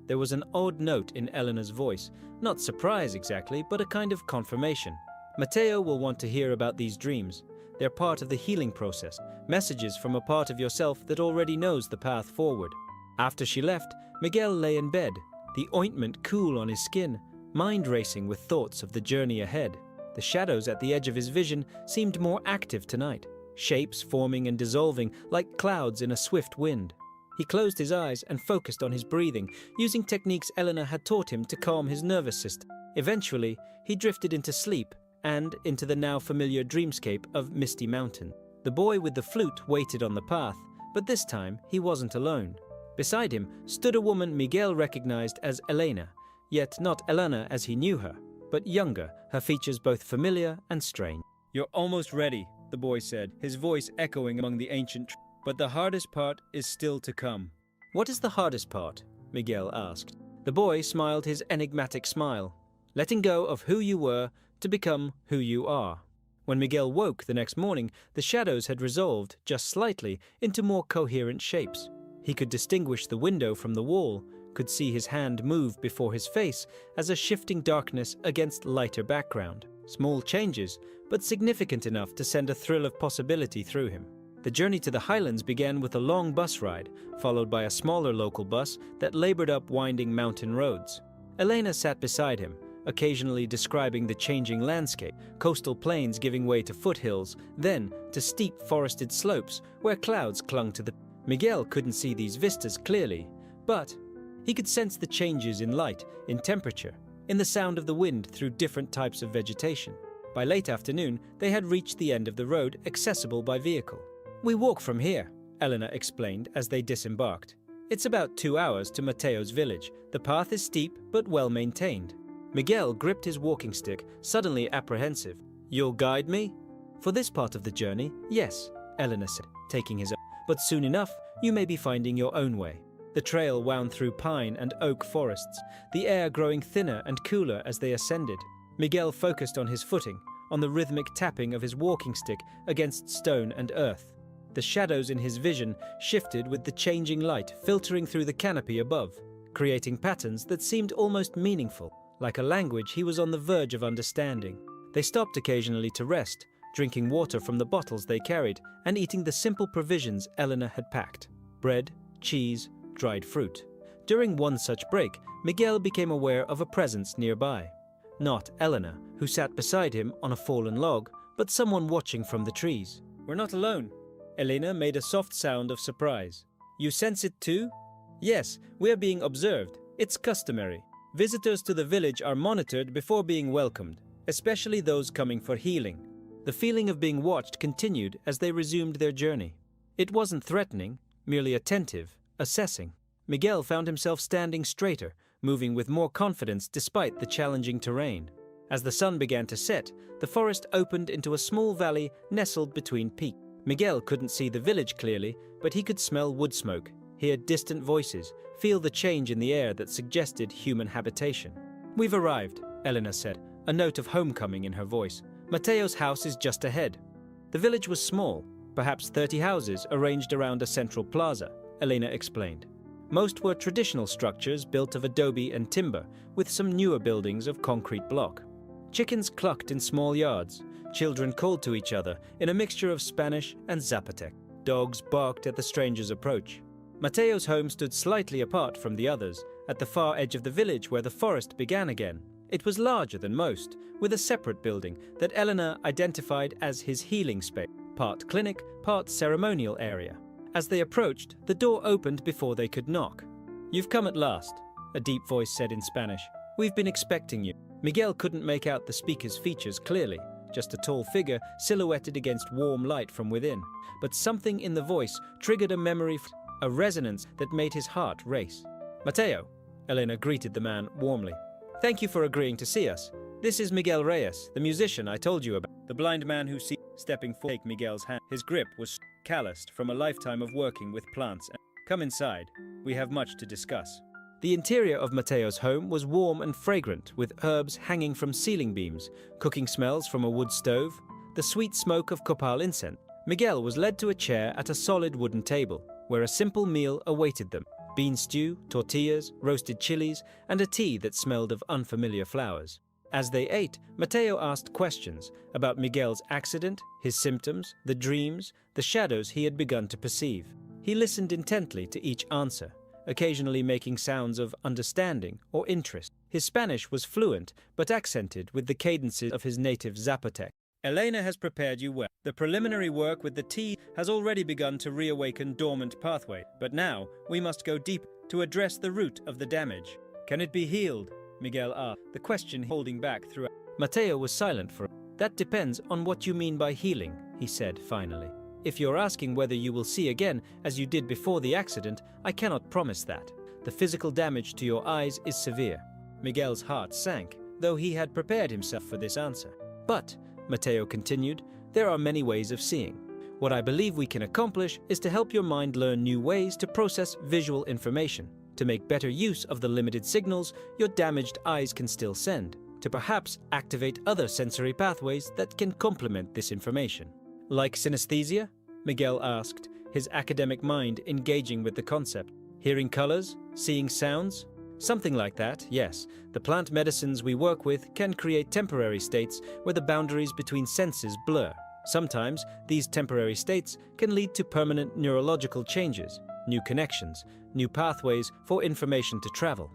There was an odd note in Elena's voice, not surprise exactly, but a kind of confirmation. Mateo will want to hear about these dreams. They're part of the healing process, messages from a part of yourself that already knows the path forward. After she left, Miguel lay in bed, the ointment cool on his skin, mind racing with thoughts of the journey ahead. The shadows at the edge of his vision seemed more active tonight, shapes forming and dissolving like clouds in a swift wind. He closed his eyes and focused on his breathing, using techniques Elena had taught him to calm his nervous system. Eventually, he drifted into sleep and into the now familiar dreamscape of Misty Mountain. The boy with the flute waited on the path, but this time he wasn't alone. Beside him stood a woman Miguel recognized as Elena, yet not Elena as he knew her, but younger, her features both familiar and strange. "You're almost ready," the boy said, his voice echoing among the ancient trees. "But the hardest part is still to come." "What is the hardest part?" Miguel asked. The boy smiled his enigmatic smile. "Letting go of who you were to become who you are." When Miguel woke the next morning, the shadows had resolved, just slightly, into more coherent shapes. He could distinguish the window from the wall, could see his hand move before his face as a shifting darkness against lighter background. Small changes, but significant enough to send a thrill of possibility through him. The journey to the highlands began with a long bus ride, followed by a smaller local bus that labored up winding mountain roads. Elena sat beside him, occasionally describing the changing landscape, coastal plains giving way to foothills, then to steep forested slopes where clouds clung to the... Miguel couldn't see these vistas clearly, but he could sense the changes in light, in temperature, in the sound of the wind through different types of vegetation. By late afternoon, they had reached the end of the road accessible by vehicle. "We walk from here," Elena explained as they disembarked. "It's about 2 hours to Mateo's village. The path is steep but well maintained." Miguel gripped his walking stick, suddenly apprehensive. "You'll guide me?" "For this part of the journey, yes," Elena said, taking his own. "But soon enough, you may be finding your own way." The trail wound through pine and oak forests, the air growing thinner and cooler as they ascended. Miguel focused on his footing, on the rhythmic tapping of his walking stick against stone and earth. The shadows in his vision shifted with the changing light filtering through the canopy above, creating patterns that seemed almost meaningful, like a language he was on the verge of understanding. They stopped occasionally to rest, drinking water from the bottles they carried and eating the simple provisions Elena had packed: bread, cheese, dried fruit. During one such break, Miguel became aware of a presence nearby. Not Elena, who sat beside him on a fallen log, but someone watching from the trees. "We're not alone." Elena made a soft sound of surprise. "You sense it too?" "Yes, we are being observed. It's customary. Visitors to the village are monitored before being welcomed, especially those coming for healing." The feeling of being watched continued as they resumed their journey. It wasn't threatening, merely attentive, assessing. Miguel found himself standing straighter, moving with more confidence despite the challenging terrain. As the sun began to set, the forest opened into a small valley nestled between peaks. Miguel couldn't see the village clearly, but he could smell wood smoke, hear distant voices, feel the change in the air that suggested human habitation. "We've arrived," Elena said, a note of homecoming in her voice. "Mateo's house is just ahead." The village was small, perhaps 30 houses arranged around a central plaza, Elena explained. Most were traditional structures built of adobe and timber, with some newer buildings of concrete block. Chickens clucked in small yards. Children called to each other in a mixture of Spanish and Zapotec. Dogs barked at the stranger's approach. Mateo's home stood slightly apart from the others, at the far edge of the village where the forest began again. It was larger than most, with a separate building that Elena identified as his healing space, part clinic, part ceremonial area. As they approached, the door opened before they could knock. "You've come at last," a deep voice said in Spanish. "We've been expecting you." Miguel couldn't make out the speaker's features clearly, just a tall figure silhouetted against warm light from within. But something in the voice triggered a memory, a resonance that made his heart race. "Mateo," Elena greeted the man warmly. "Thank you for agreeing to see us. This is Miguel Reyes, the musician I told you about." The blind man who stepping forward to take Miguel's hand. His grip was calloused from a lifetime of working with plants. "Come inside. We have much to discuss." The interior of Mateo's home was warm and fragrant, with herbs hanging from ceiling beams, cooking smells from a wood stove, the sweet smoke of copal incense. Miguel was led to a chair at a solid wooden table, where a simple meal awaited them: bean stew, tortillas, roasted chilies, and a tea that smelled of unfamiliar flowers. As they ate, Mateo asked questions about Miguel's accident, his symptoms, the dreams, the shadows he had begun to perceive. He listened intently to each answer, occasionally making sounds of understanding or interest. His Spanish was fluent, but accented with the cadences of his native Zapotec. "Elena has prepared you well. The preliminary work with the tea has already begun to reawaken dormant pathway, but now we must go deep to address the root of the damage." "Can it be healed?" Miguel asked, the question holding back throughout. Mateo was silent for a moment. "That depends on what you mean by healing," he said finally. "If you're asking whether you will see again as you did before the accident, I cannot promise that. The physical damage to your eyes is severe." Miguel's heart sank, though he had prepared himself for this answer. But, Matteo continued, there are many ways of seeing. What I believe we can accomplish is to help your mind learn new ways to process visual information, to make better use of the limited signals your damaged eyes can still send, to perhaps activate other sensory pathways that can complement this information. Like synesthesia? Miguel asked, his academic mind engaging with the concept. Hearing colors? Seeing sounds? Something like that, yes. The plant medicines we work with can create temporary states where the boundaries between senses blur. Sometimes, these temporary states can lead to permanent neurological changes, new connections, new pathways for information to travel.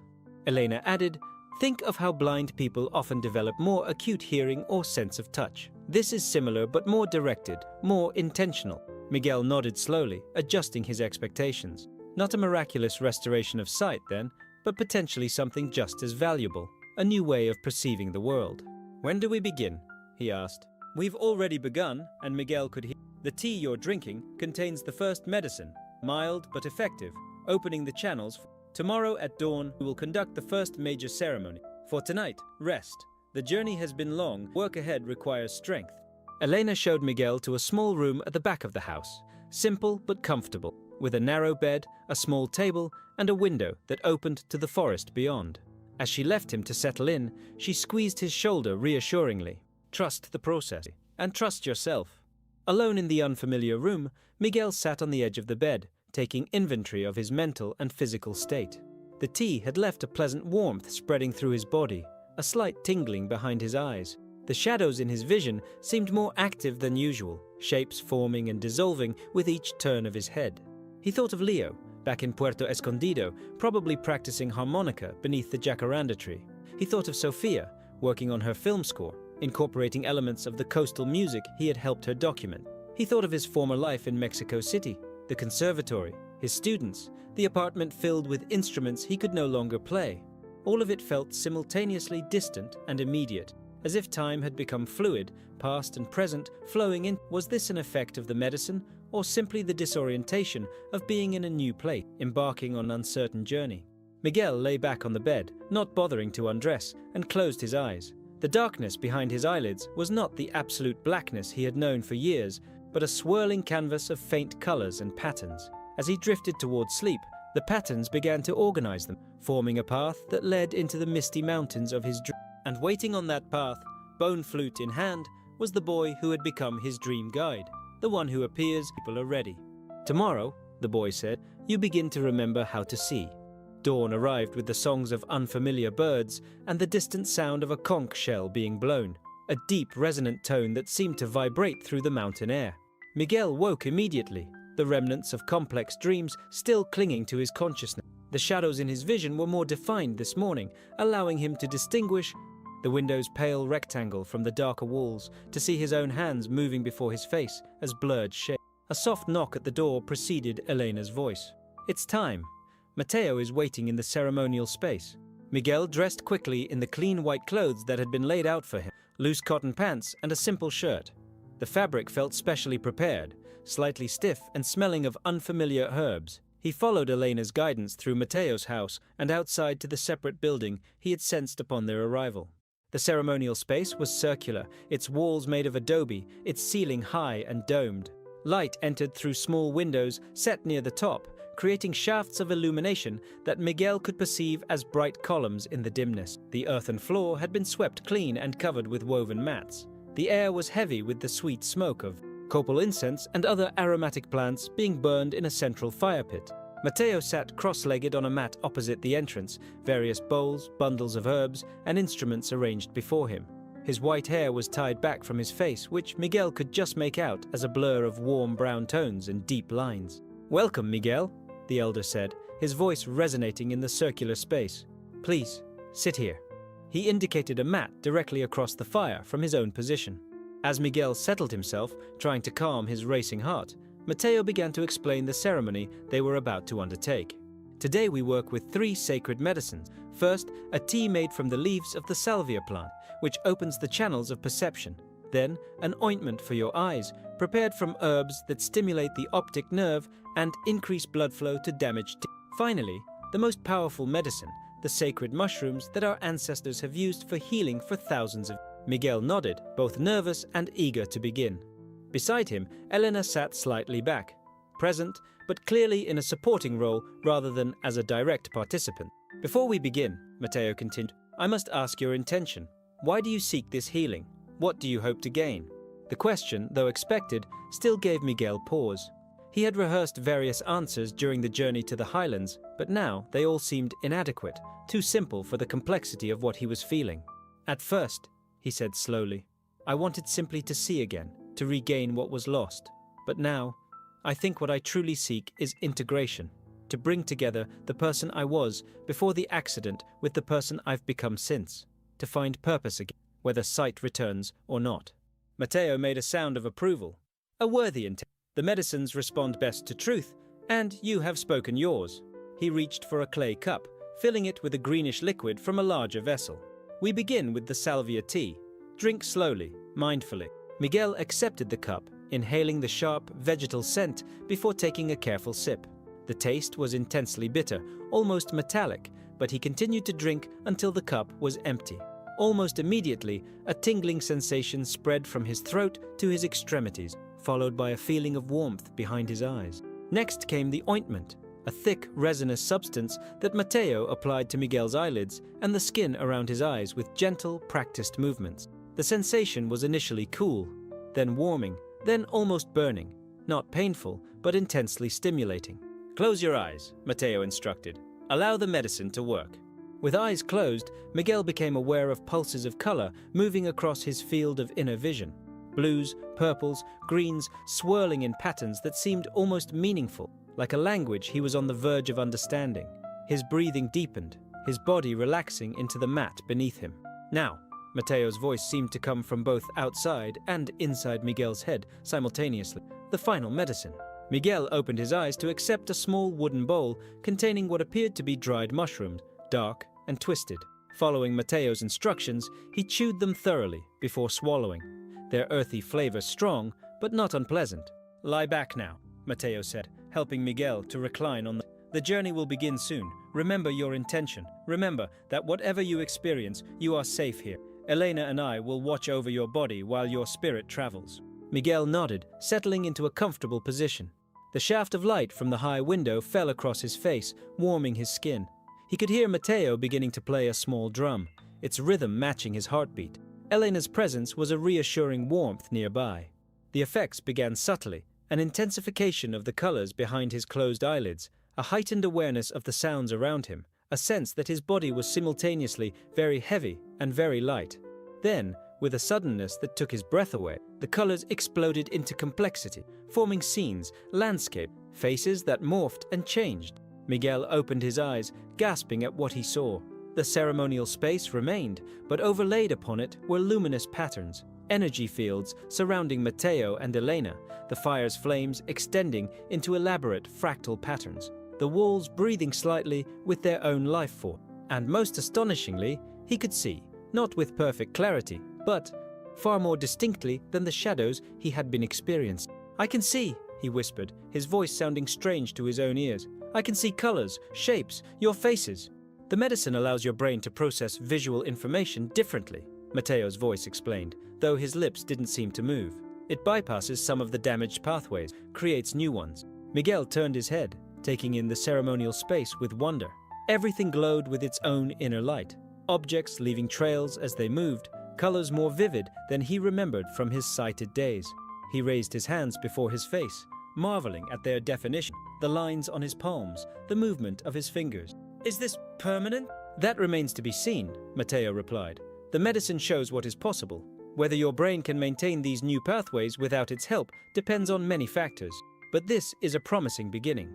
Elena added, think of how blind people often develop more acute hearing or sense of touch. This is similar but more directed, more intentional. Miguel nodded slowly, adjusting his expectations. Not a miraculous restoration of sight, then, but potentially something just as valuable, a new way of perceiving the world. When do we begin? He asked. We've already begun, and Miguel could hear. The tea you're drinking contains the first medicine, mild but effective, opening the channels. Tomorrow at dawn, we will conduct the first major ceremony. For tonight, rest. The journey has been long. Work ahead requires strength. Elena showed Miguel to a small room at the back of the house, simple but comfortable, with a narrow bed, a small table, and a window that opened to the forest beyond. As she left him to settle in, she squeezed his shoulder reassuringly. Trust the process, and trust yourself. Alone in the unfamiliar room, Miguel sat on the edge of the bed, taking inventory of his mental and physical state. The tea had left a pleasant warmth spreading through his body, a slight tingling behind his eyes. The shadows in his vision seemed more active than usual, shapes forming and dissolving with each turn of his head. He thought of Leo, back in Puerto Escondido, probably practicing harmonica beneath the jacaranda tree. He thought of Sofia, working on her film score, incorporating elements of the coastal music he had helped her document. He thought of his former life in Mexico City, the conservatory, his students, the apartment filled with instruments he could no longer play. All of it felt simultaneously distant and immediate, as if time had become fluid, past and present, flowing in. Was this an effect of the medicine, or simply the disorientation of being in a new place, embarking on an uncertain journey? Miguel lay back on the bed, not bothering to undress, and closed his eyes. The darkness behind his eyelids was not the absolute blackness he had known for years, but a swirling canvas of faint colors and patterns. As he drifted towards sleep, the patterns began to organize them, forming a path that led into the misty mountains of his dream. And waiting on that path, bone flute in hand, was the boy who had become his dream guide, the one who appears when people are ready. Tomorrow, the boy said, you begin to remember how to see. Dawn arrived with the songs of unfamiliar birds and the distant sound of a conch shell being blown, a deep resonant tone that seemed to vibrate through the mountain air. Miguel woke immediately, the remnants of complex dreams still clinging to his consciousness. The shadows in his vision were more defined this morning, allowing him to distinguish the window's pale rectangle from the darker walls, to see his own hands moving before his face as blurred shapes. A soft knock at the door preceded Elena's voice. It's time. Matteo is waiting in the ceremonial space. Miguel dressed quickly in the clean white clothes that had been laid out for him, loose cotton pants and a simple shirt. The fabric felt specially prepared, slightly stiff and smelling of unfamiliar herbs. He followed Elena's guidance through Matteo's house and outside to the separate building he had sensed upon their arrival. The ceremonial space was circular, its walls made of adobe, its ceiling high and domed. Light entered through small windows set near the top, creating shafts of illumination that Miguel could perceive as bright columns in the dimness. The earthen floor had been swept clean and covered with woven mats. The air was heavy with the sweet smoke of copal incense and other aromatic plants being burned in a central fire pit. Matteo sat cross-legged on a mat opposite the entrance, various bowls, bundles of herbs, and instruments arranged before him. His white hair was tied back from his face, which Miguel could just make out as a blur of warm brown tones and deep lines. "Welcome, Miguel," the elder said, his voice resonating in the circular space. "Please, sit here." He indicated a mat directly across the fire from his own position. As Miguel settled himself, trying to calm his racing heart, Matteo began to explain the ceremony they were about to undertake. "Today we work with 3 sacred medicines. First, a tea made from the leaves of the salvia plant, which opens the channels of perception. Then, an ointment for your eyes, prepared from herbs that stimulate the optic nerve and increase blood flow to damaged teeth. Finally, the most powerful medicine, the sacred mushrooms that our ancestors have used for healing for thousands of... Miguel nodded, both nervous and eager to begin. Beside him, Elena sat slightly back, present, but clearly in a supporting role rather than as a direct participant. Before we begin, Matteo continued, I must ask your intention. Why do you seek this healing? What do you hope to gain? The question, though expected, still gave Miguel pause. He had rehearsed various answers during the journey to the highlands, but now they all seemed inadequate, too simple for the complexity of what he was feeling. At first, he said slowly, I wanted simply to see again, to regain what was lost. But now, I think what I truly seek is integration, to bring together the person I was before the accident with the person I've become since, to find purpose again, whether sight returns or not. Matteo made a sound of approval. A worthy intent. The medicines respond best to truth, and you have spoken yours. He reached for a clay cup, filling it with a greenish liquid from a larger vessel. We begin with the salvia tea. Drink slowly, mindfully. Miguel accepted the cup, inhaling the sharp, vegetal scent before taking a careful sip. The taste was intensely bitter, almost metallic, but he continued to drink until the cup was empty. Almost immediately, a tingling sensation spread from his throat to his extremities, followed by a feeling of warmth behind his eyes. Next came the ointment, a thick, resinous substance that Matteo applied to Miguel's eyelids and the skin around his eyes with gentle, practiced movements. The sensation was initially cool, then warming, then almost burning, not painful, but intensely stimulating. Close your eyes, Matteo instructed. Allow the medicine to work. With eyes closed, Miguel became aware of pulses of color moving across his field of inner vision. Blues, purples, greens, swirling in patterns that seemed almost meaningful, like a language he was on the verge of understanding. His breathing deepened, his body relaxing into the mat beneath him. Now, Matteo's voice seemed to come from both outside and inside Miguel's head simultaneously. The final medicine. Miguel opened his eyes to accept a small wooden bowl containing what appeared to be dried mushrooms, dark and twisted. Following Matteo's instructions, he chewed them thoroughly before swallowing, their earthy flavor strong but not unpleasant. Lie back now, Matteo said, helping Miguel to recline on the journey will begin soon. Remember your intention. Remember that whatever you experience, you are safe here. Elena and I will watch over your body while your spirit travels. Miguel nodded, settling into a comfortable position. The shaft of light from the high window fell across his face, warming his skin. He could hear Matteo beginning to play a small drum, its rhythm matching his heartbeat. Elena's presence was a reassuring warmth nearby. The effects began subtly, an intensification of the colors behind his closed eyelids, a heightened awareness of the sounds around him, a sense that his body was simultaneously very heavy and very light. Then, with a suddenness that took his breath away, the colors exploded into complexity, forming scenes, landscape, faces that morphed and changed. Miguel opened his eyes, gasping at what he saw. The ceremonial space remained, but overlaid upon it were luminous patterns, energy fields surrounding Matteo and Elena, the fire's flames extending into elaborate fractal patterns, the walls breathing slightly with their own life force. And most astonishingly, he could see, not with perfect clarity, but far more distinctly than the shadows he had been experiencing. I can see, he whispered, his voice sounding strange to his own ears. I can see colors, shapes, your faces. The medicine allows your brain to process visual information differently, Matteo's voice explained, though his lips didn't seem to move. It bypasses some of the damaged pathways, creates new ones. Miguel turned his head, taking in the ceremonial space with wonder. Everything glowed with its own inner light, objects leaving trails as they moved, colors more vivid than he remembered from his sighted days. He raised his hands before his face, marveling at their definition, the lines on his palms, the movement of his fingers. Is this permanent? That remains to be seen, Matteo replied. The medicine shows what is possible. Whether your brain can maintain these new pathways without its help depends on many factors, but this is a promising beginning.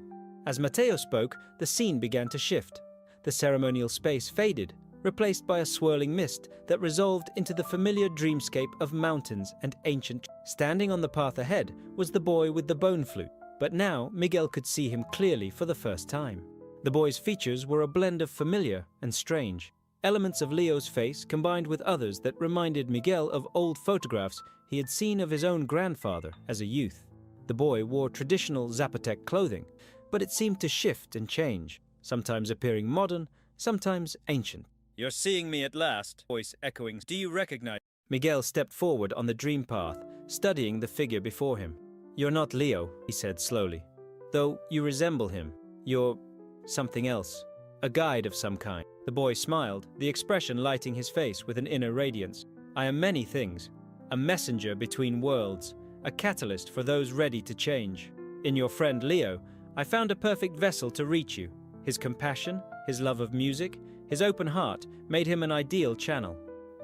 As Matteo spoke, the scene began to shift. The ceremonial space faded, replaced by a swirling mist that resolved into the familiar dreamscape of mountains and ancient. Standing on the path ahead was the boy with the bone flute, but now Miguel could see him clearly for the first time. The boy's features were a blend of familiar and strange. Elements of Leo's face combined with others that reminded Miguel of old photographs he had seen of his own grandfather as a youth. The boy wore traditional Zapotec clothing, but it seemed to shift and change, sometimes appearing modern, sometimes ancient. "You're seeing me at last," voice echoing. "Do you recognize?" Miguel stepped forward on the dream path, studying the figure before him. "You're not Leo," he said slowly. "Though you resemble him. You're something else. A guide of some kind." The boy smiled, the expression lighting his face with an inner radiance. "I am many things. A messenger between worlds, a catalyst for those ready to change. In your friend Leo, I found a perfect vessel to reach you. His compassion, his love of music, his open heart made him an ideal channel."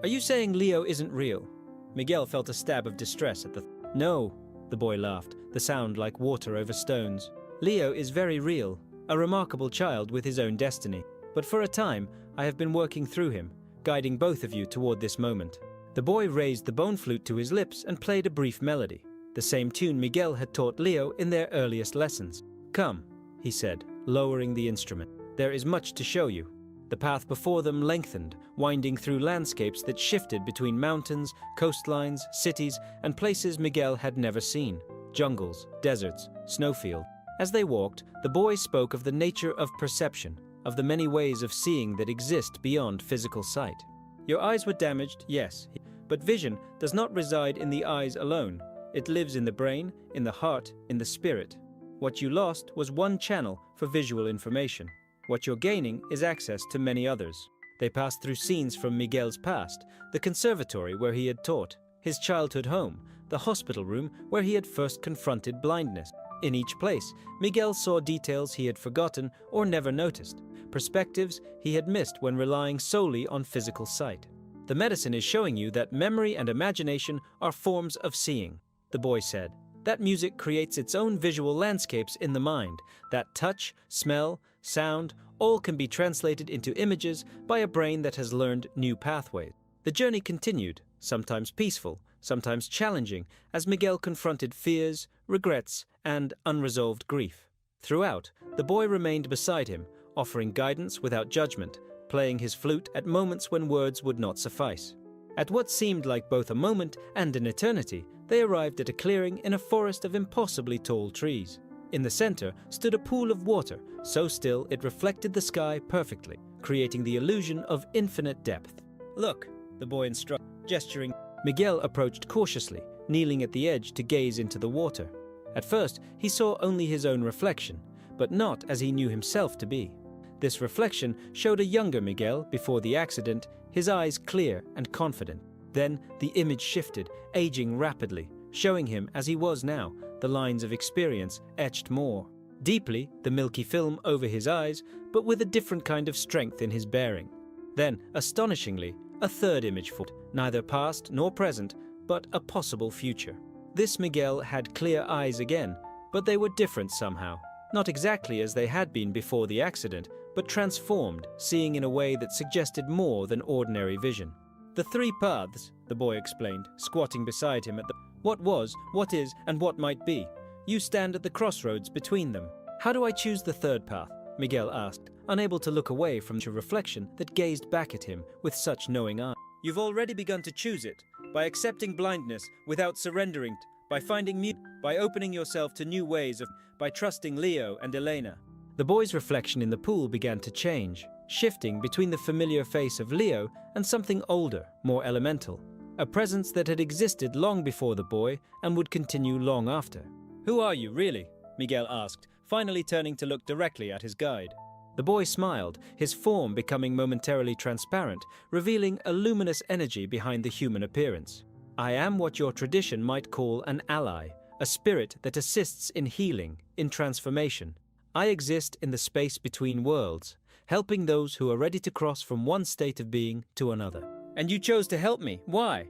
"Are you saying Leo isn't real?" Miguel felt a stab of distress at the "No," the boy laughed, the sound like water over stones. "Leo is very real, a remarkable child with his own destiny. But for a time, I have been working through him, guiding both of you toward this moment." The boy raised the bone flute to his lips and played a brief melody, the same tune Miguel had taught Leo in their earliest lessons. "Come," he said, lowering the instrument. "There is much to show you." The path before them lengthened, winding through landscapes that shifted between mountains, coastlines, cities, and places Miguel had never seen. Jungles, deserts, snowfield. As they walked, the boy spoke of the nature of perception, of the many ways of seeing that exist beyond physical sight. "Your eyes were damaged, yes, but vision does not reside in the eyes alone. It lives in the brain, in the heart, in the spirit. What you lost was one channel for visual information. What you're gaining is access to many others." They passed through scenes from Miguel's past, the conservatory where he had taught, his childhood home, the hospital room where he had first confronted blindness. In each place, Miguel saw details he had forgotten or never noticed, perspectives he had missed when relying solely on physical sight. "The medicine is showing you that memory and imagination are forms of seeing," the boy said. "That music creates its own visual landscapes in the mind. That touch, smell, sound, all can be translated into images by a brain that has learned new pathways." The journey continued, sometimes peaceful, sometimes challenging, as Miguel confronted fears, regrets, and unresolved grief. Throughout, the boy remained beside him, offering guidance without judgment, playing his flute at moments when words would not suffice. At what seemed like both a moment and an eternity, they arrived at a clearing in a forest of impossibly tall trees. In the center stood a pool of water, so still it reflected the sky perfectly, creating the illusion of infinite depth. "Look," the boy instructed, gesturing. Miguel approached cautiously, kneeling at the edge to gaze into the water. At first, he saw only his own reflection, but not as he knew himself to be. This reflection showed a younger Miguel before the accident, his eyes clear and confident. Then the image shifted, aging rapidly, showing him as he was now, the lines of experience etched more deeply, the milky film over his eyes, but with a different kind of strength in his bearing. Then, astonishingly, a third image formed, neither past nor present, but a possible future. This Miguel had clear eyes again, but they were different somehow. Not exactly as they had been before the accident, but transformed, seeing in a way that suggested more than ordinary vision. "The three paths," the boy explained, squatting beside him at the "what was, what is, and what might be. You stand at the crossroads between them." "How do I choose the third path?" Miguel asked, unable to look away from the reflection that gazed back at him with such knowing eyes. "You've already begun to choose it, by accepting blindness without surrendering, by finding music, by opening yourself to new ways of, by trusting Leo and Elena." The boy's reflection in the pool began to change, shifting between the familiar face of Leo and something older, more elemental, a presence that had existed long before the boy and would continue long after. "Who are you, really?" Miguel asked, finally turning to look directly at his guide. The boy smiled, his form becoming momentarily transparent, revealing a luminous energy behind the human appearance. "I am what your tradition might call an ally, a spirit that assists in healing, in transformation. I exist in the space between worlds, helping those who are ready to cross from one state of being to another." "And you chose to help me. Why?"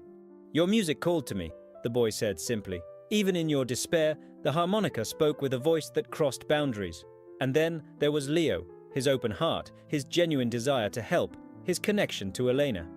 "Your music called to me," the boy said simply. "Even in your despair, the harmonica spoke with a voice that crossed boundaries. And then there was Leo, his open heart, his genuine desire to help, his connection to Elena.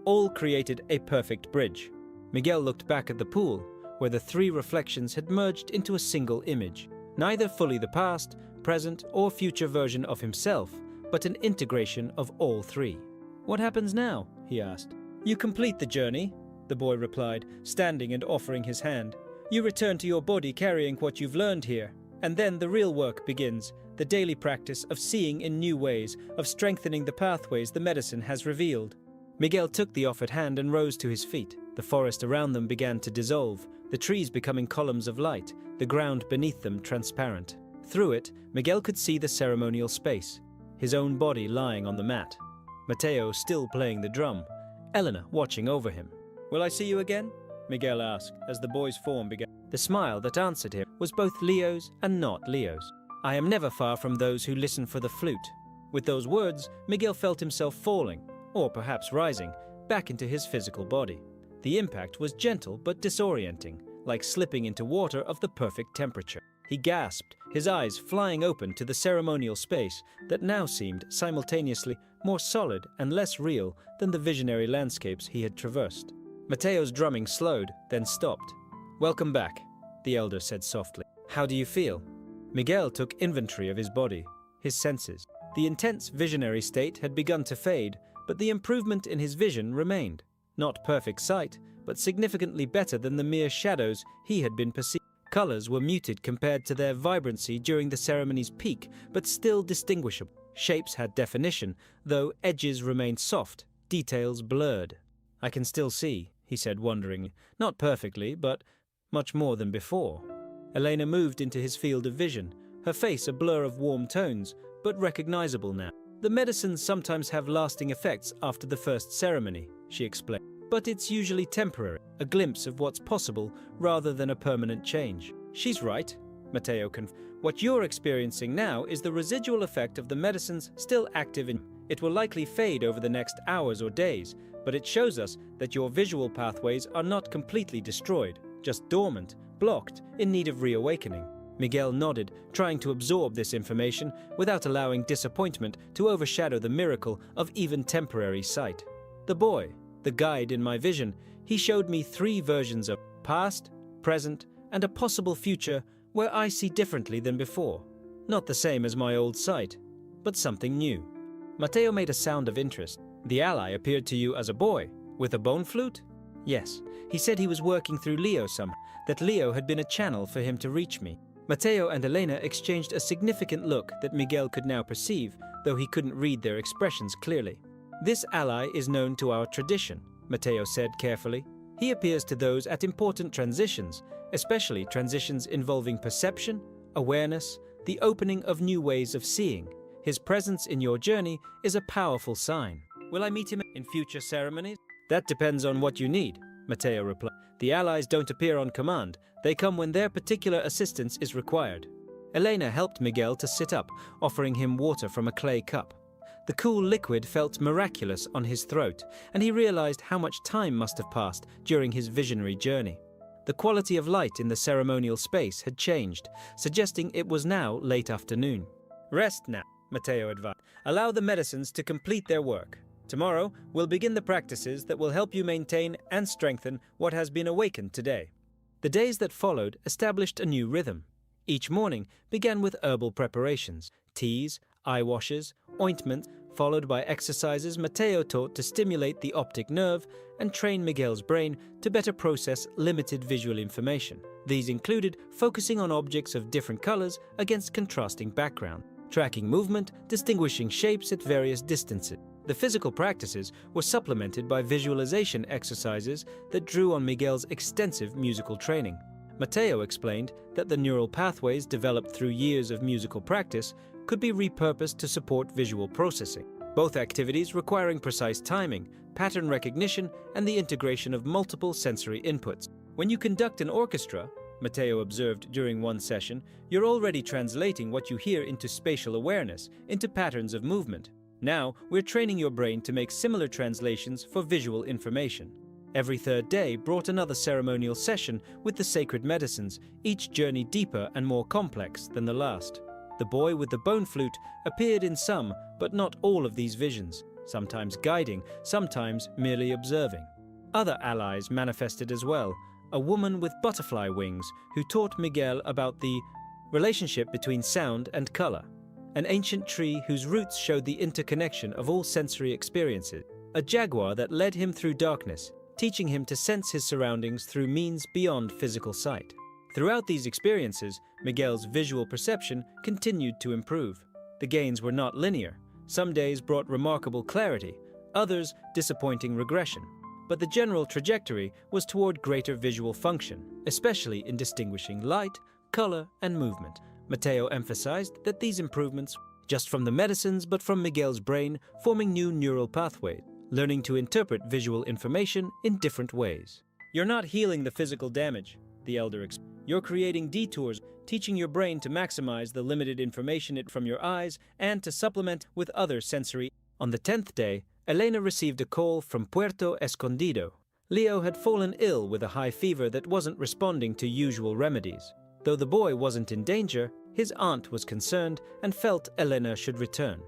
All created a perfect bridge." Miguel looked back at the pool, where the three reflections had merged into a single image, neither fully the past, present, or future version of himself, but an integration of all three. "What happens now?" he asked. "You complete the journey," the boy replied, standing and offering his hand. "You return to your body carrying what you've learned here, and then the real work begins, the daily practice of seeing in new ways, of strengthening the pathways the medicine has revealed. Miguel took the offered hand and rose to his feet. The forest around them began to dissolve, the trees becoming columns of light, the ground beneath them transparent. Through it, Miguel could see the ceremonial space, his own body lying on the mat. Mateo still playing the drum, Elena watching over him. "Will I see you again?" Miguel asked as the boy's form began. The smile that answered him was both Leo's and not Leo's. "I am never far from those who listen for the flute." With those words, Miguel felt himself falling, or perhaps rising, back into his physical body. The impact was gentle but disorienting, like slipping into water of the perfect temperature. He gasped, his eyes flying open to the ceremonial space that now seemed simultaneously more solid and less real than the visionary landscapes he had traversed. Mateo's drumming slowed, then stopped. "Welcome back," the elder said softly. "How do you feel?" Miguel took inventory of his body, his senses. The intense visionary state had begun to fade, but the improvement in his vision remained. Not perfect sight, but significantly better than the mere shadows he had been perceiving. Colors were muted compared to their vibrancy during the ceremony's peak, but still distinguishable. Shapes had definition, though edges remained soft, details blurred. "I can still see," he said wonderingly. "Not perfectly, but much more than before." Elena moved into his field of vision, her face a blur of warm tones, but recognizable now. "The medicines sometimes have lasting effects after the first ceremony," she explained. "But it's usually temporary, a glimpse of what's possible rather than a permanent change." "She's right," Mateo confirmed. "What you're experiencing now is the residual effect of the medicines still active in you. It will likely fade over the next hours or days, but it shows us that your visual pathways are not completely destroyed, just dormant, blocked, in need of reawakening." Miguel nodded, trying to absorb this information without allowing disappointment to overshadow the miracle of even temporary sight. "The boy, the guide in my vision, he showed me 3 versions of past, present, and a possible future where I see differently than before. Not the same as my old sight, but something new." Mateo made a sound of interest. "The ally appeared to you as a boy, with a bone flute?" "Yes. He said he was working through Leo somehow, that Leo had been a channel for him to reach me." Mateo and Elena exchanged a significant look that Miguel could now perceive, though he couldn't read their expressions clearly. "This ally is known to our tradition," Mateo said carefully. "He appears to those at important transitions, especially transitions involving perception, awareness, the opening of new ways of seeing. His presence in your journey is a powerful sign." "Will I meet him in future ceremonies?" "That depends on what you need," Mateo replied. "The allies don't appear on command. They come when their particular assistance is required." Elena helped Miguel to sit up, offering him water from a clay cup. The cool liquid felt miraculous on his throat, and he realized how much time must have passed during his visionary journey. The quality of light in the ceremonial space had changed, suggesting it was now late afternoon. "Rest now," Mateo advised. "Allow the medicines to complete their work. Tomorrow, we'll begin the practices that will help you maintain and strengthen what has been awakened today." The days that followed established a new rhythm. Each morning began with herbal preparations, teas, eye washes, ointments, followed by exercises Mateo taught to stimulate the optic nerve and train Miguel's brain to better process limited visual information. These included focusing on objects of different colors against contrasting background, tracking movement, distinguishing shapes at various distances. The physical practices were supplemented by visualization exercises that drew on Miguel's extensive musical training. Mateo explained that the neural pathways developed through years of musical practice could be repurposed to support visual processing, both activities requiring precise timing, pattern recognition, and the integration of multiple sensory inputs. "When you conduct an orchestra," Mateo observed during one session, "you're already translating what you hear into spatial awareness, into patterns of movement. Now, we're training your brain to make similar translations for visual information." Every third day brought another ceremonial session with the sacred medicines, each journey deeper and more complex than the last. The boy with the bone flute appeared in some, but not all of these visions, sometimes guiding, sometimes merely observing. Other allies manifested as well, a woman with butterfly wings who taught Miguel about the relationship between sound and color, an ancient tree whose roots showed the interconnection of all sensory experiences, a jaguar that led him through darkness, teaching him to sense his surroundings through means beyond physical sight. Throughout these experiences, Miguel's visual perception continued to improve. The gains were not linear. Some days brought remarkable clarity, others disappointing regression. But the general trajectory was toward greater visual function, especially in distinguishing light, color, and movement. Mateo emphasized that these improvements, just from the medicines but from Miguel's brain, forming new neural pathways, learning to interpret visual information in different ways. You're not healing the physical damage, the elder explained. You're creating detours, teaching your brain to maximize the limited information from your eyes and to supplement with other sensory. On the 10th day, Elena received a call from Puerto Escondido. Leo had fallen ill with a high fever that wasn't responding to usual remedies. Though the boy wasn't in danger, his aunt was concerned and felt Elena should return.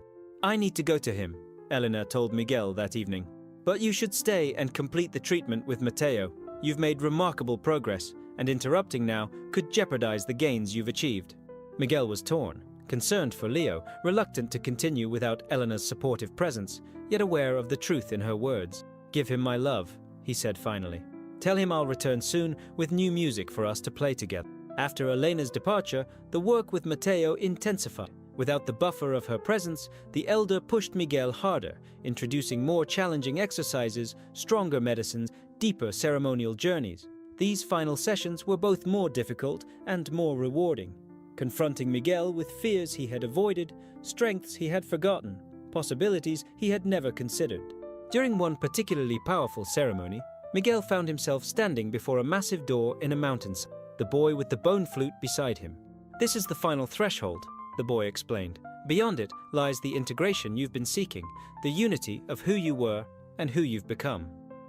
"I need to go to him," Elena told Miguel that evening. "But you should stay and complete the treatment with Mateo. You've made remarkable progress, and interrupting now could jeopardize the gains you've achieved." Miguel was torn, concerned for Leo, reluctant to continue without Elena's supportive presence, yet aware of the truth in her words. "Give him my love," he said finally. "Tell him I'll return soon with new music for us to play together." After Elena's departure, the work with Mateo intensified. Without the buffer of her presence, the elder pushed Miguel harder, introducing more challenging exercises, stronger medicines, deeper ceremonial journeys. These final sessions were both more difficult and more rewarding, confronting Miguel with fears he had avoided, strengths he had forgotten, possibilities he had never considered. During one particularly powerful ceremony, Miguel found himself standing before a massive door in a mountainside, the boy with the bone flute beside him. "This is the final threshold," the boy explained. "Beyond it lies the integration you've been seeking, the unity of who you were and who you've become."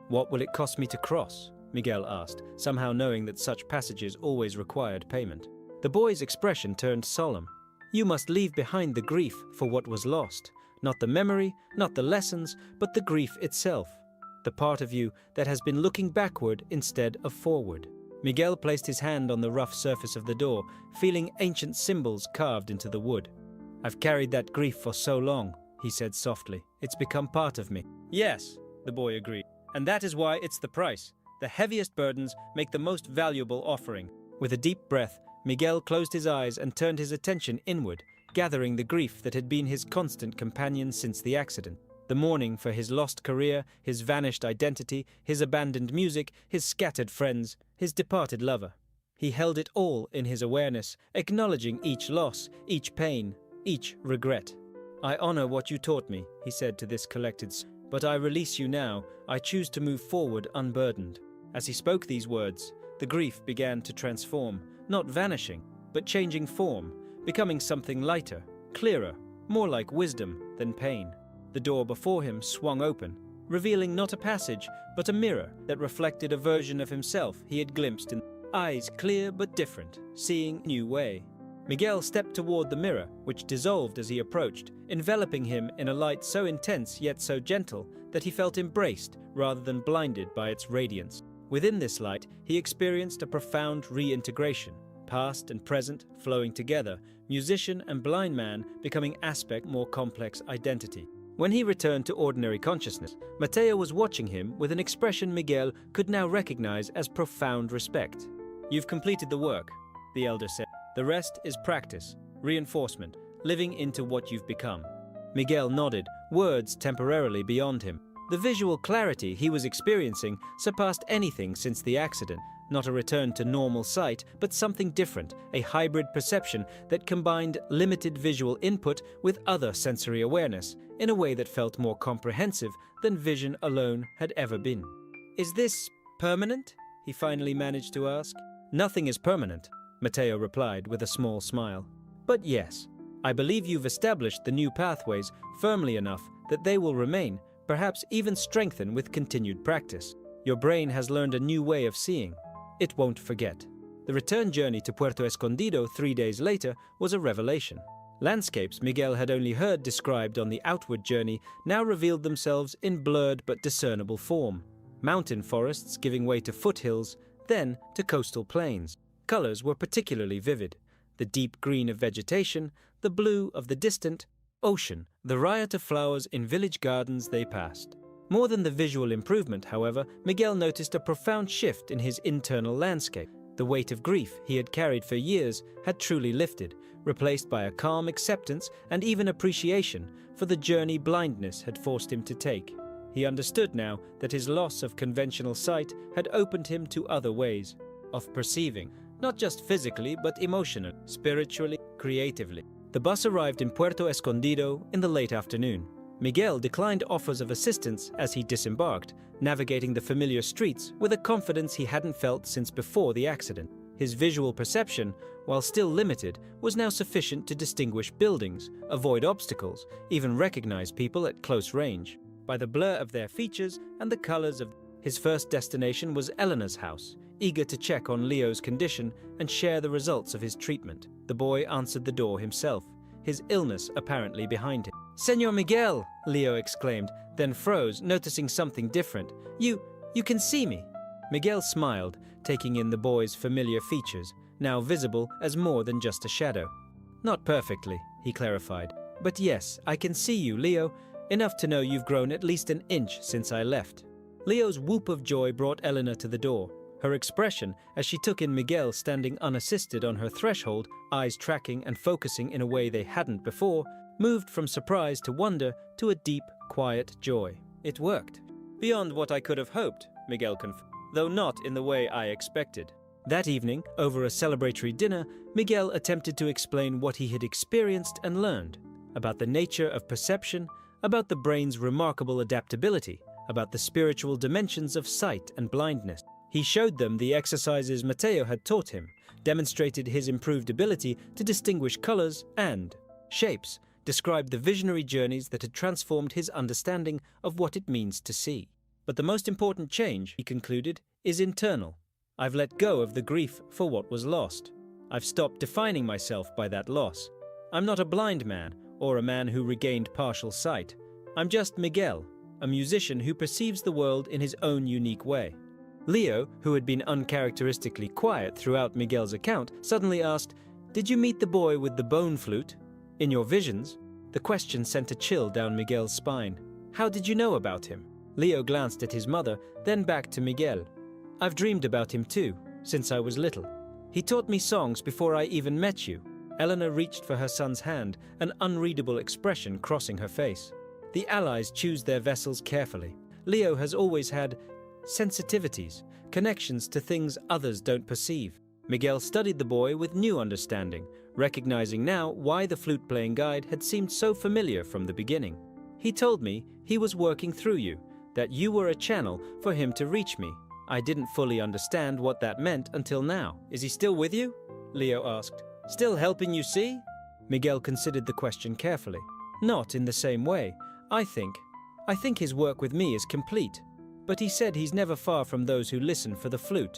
"What will it cost me to cross?" Miguel asked, somehow knowing that such passages always required payment. The boy's expression turned solemn. "You must leave behind the grief for what was lost, not the memory, not the lessons, but the grief itself, the part of you that has been looking backward instead of forward." Miguel placed his hand on the rough surface of the door, feeling ancient symbols carved into the wood. "I've carried that grief for so long," he said softly. "It's become part of me." "Yes," the boy agreed, "and that is why it's the price. The heaviest burdens make the most valuable offering." With a deep breath, Miguel closed his eyes and turned his attention inward, gathering the grief that had been his constant companion since the accident. The mourning for his lost career, his vanished identity, his abandoned music, his scattered friends, his departed lover. He held it all in his awareness, acknowledging each loss, each pain, each regret. "I honor what you taught me," he said to this collected soul, "but I release you now. I choose to move forward unburdened." As he spoke these words, the grief began to transform, not vanishing, but changing form, becoming something lighter, clearer, more like wisdom than pain. The door before him swung open, revealing not a passage, but a mirror that reflected a version of himself he had glimpsed in eyes clear but different, seeing a new way. Miguel stepped toward the mirror, which dissolved as he approached, enveloping him in a light so intense yet so gentle that he felt embraced rather than blinded by its radiance. Within this light, he experienced a profound reintegration, past and present flowing together, musician and blind man becoming aspect more complex identity. When he returned to ordinary consciousness, Mateo was watching him with an expression Miguel could now recognize as profound respect. "You've completed the work," the elder said. "The rest is practice, reinforcement, living into what you've become." Miguel nodded, words temporarily beyond him. The visual clarity he was experiencing surpassed anything since the accident. Not a return to normal sight, but something different, a hybrid perception that combined limited visual input with other sensory awareness in a way that felt more comprehensive than vision alone had ever been. "Is this permanent?" he finally managed to ask. "Nothing is permanent," Mateo replied with a small smile. "But yes, I believe you've established the new pathways firmly enough that they will remain, perhaps even strengthen with continued practice. Your brain has learned a new way of seeing. It won't forget." The return journey to Puerto Escondido 3 days later was a revelation. Landscapes Miguel had only heard described on the outward journey now revealed themselves in blurred but discernible form. Mountain forests giving way to foothills, then to coastal plains. Colors were particularly vivid. The deep green of vegetation, the blue of the distant ocean, the riot of flowers in village gardens they passed. More than the visual improvement, however, Miguel noticed a profound shift in his internal landscape. The The weight of grief he had carried for years had truly lifted, replaced by a calm acceptance and even appreciation for the journey blindness had forced him to take. He understood now that his loss of conventional sight had opened him to other ways of perceiving, not just physically but emotionally, spiritually, creatively. The bus arrived in Puerto Escondido in the late afternoon. Miguel declined offers of assistance as he disembarked, navigating the familiar streets with a confidence he hadn't felt since before the accident. His visual perception, while still limited, was now sufficient to distinguish buildings, avoid obstacles, even recognize people at close range by the blur of their features and the colors of. His first destination was Eleanor's house, eager to check on Leo's condition and share the results of his treatment. The boy answered the door himself, his illness apparently behind him. "Señor Miguel!" Leo exclaimed, then froze, noticing something different. You can see me." Miguel smiled, taking in the boy's familiar features, now visible as more than just a shadow. "Not perfectly," he clarified. "But yes, I can see you, Leo, enough to know you've grown at least an inch since I left." Leo's whoop of joy brought Eleanor to the door. Her expression, as she took in Miguel standing unassisted on her threshold, eyes tracking and focusing in a way they hadn't before, moved from surprise to wonder to a deep, quiet joy. "It worked. Beyond what I could have hoped," Miguel confirmed, "though not in the way I expected." That evening, over a celebratory dinner, Miguel attempted to explain what he had experienced and learned about the nature of perception, about the brain's remarkable adaptability, about the spiritual dimensions of sight and blindness. He showed them the exercises Mateo had taught him, demonstrated his improved ability to distinguish colors and shapes, described the visionary journeys that had transformed his understanding of what it means to see. "But the most important change," he concluded, "is internal. I've let go of the grief for what was lost. I've stopped defining myself by that loss. I'm not a blind man or a man who regained partial sight. I'm just Miguel, a musician who perceives the world in his own unique way." Leo, who had been uncharacteristically quiet throughout Miguel's account, suddenly asked, "Did you meet the boy with the bone flute? In your visions?" The question sent a chill down Miguel's spine. "How did you know about him?" Leo glanced at his mother, then back to Miguel. "I've dreamed about him too, since I was little. He taught me songs before I even met you." Eleanor reached for her son's hand, an unreadable expression crossing her face. The allies choose their vessels carefully. Leo has always had sensitivities, connections to things others don't perceive. Miguel studied the boy with new understanding, recognizing now why the flute-playing guide had seemed so familiar from the beginning. "He told me he was working through you, that you were a channel for him to reach me. I didn't fully understand what that meant until now." "Is he still with you?" Leo asked. "Still helping you see?" Miguel considered the question carefully. "Not in the same way. I think his work with me is complete. But he said he's never far from those who listen for the flute."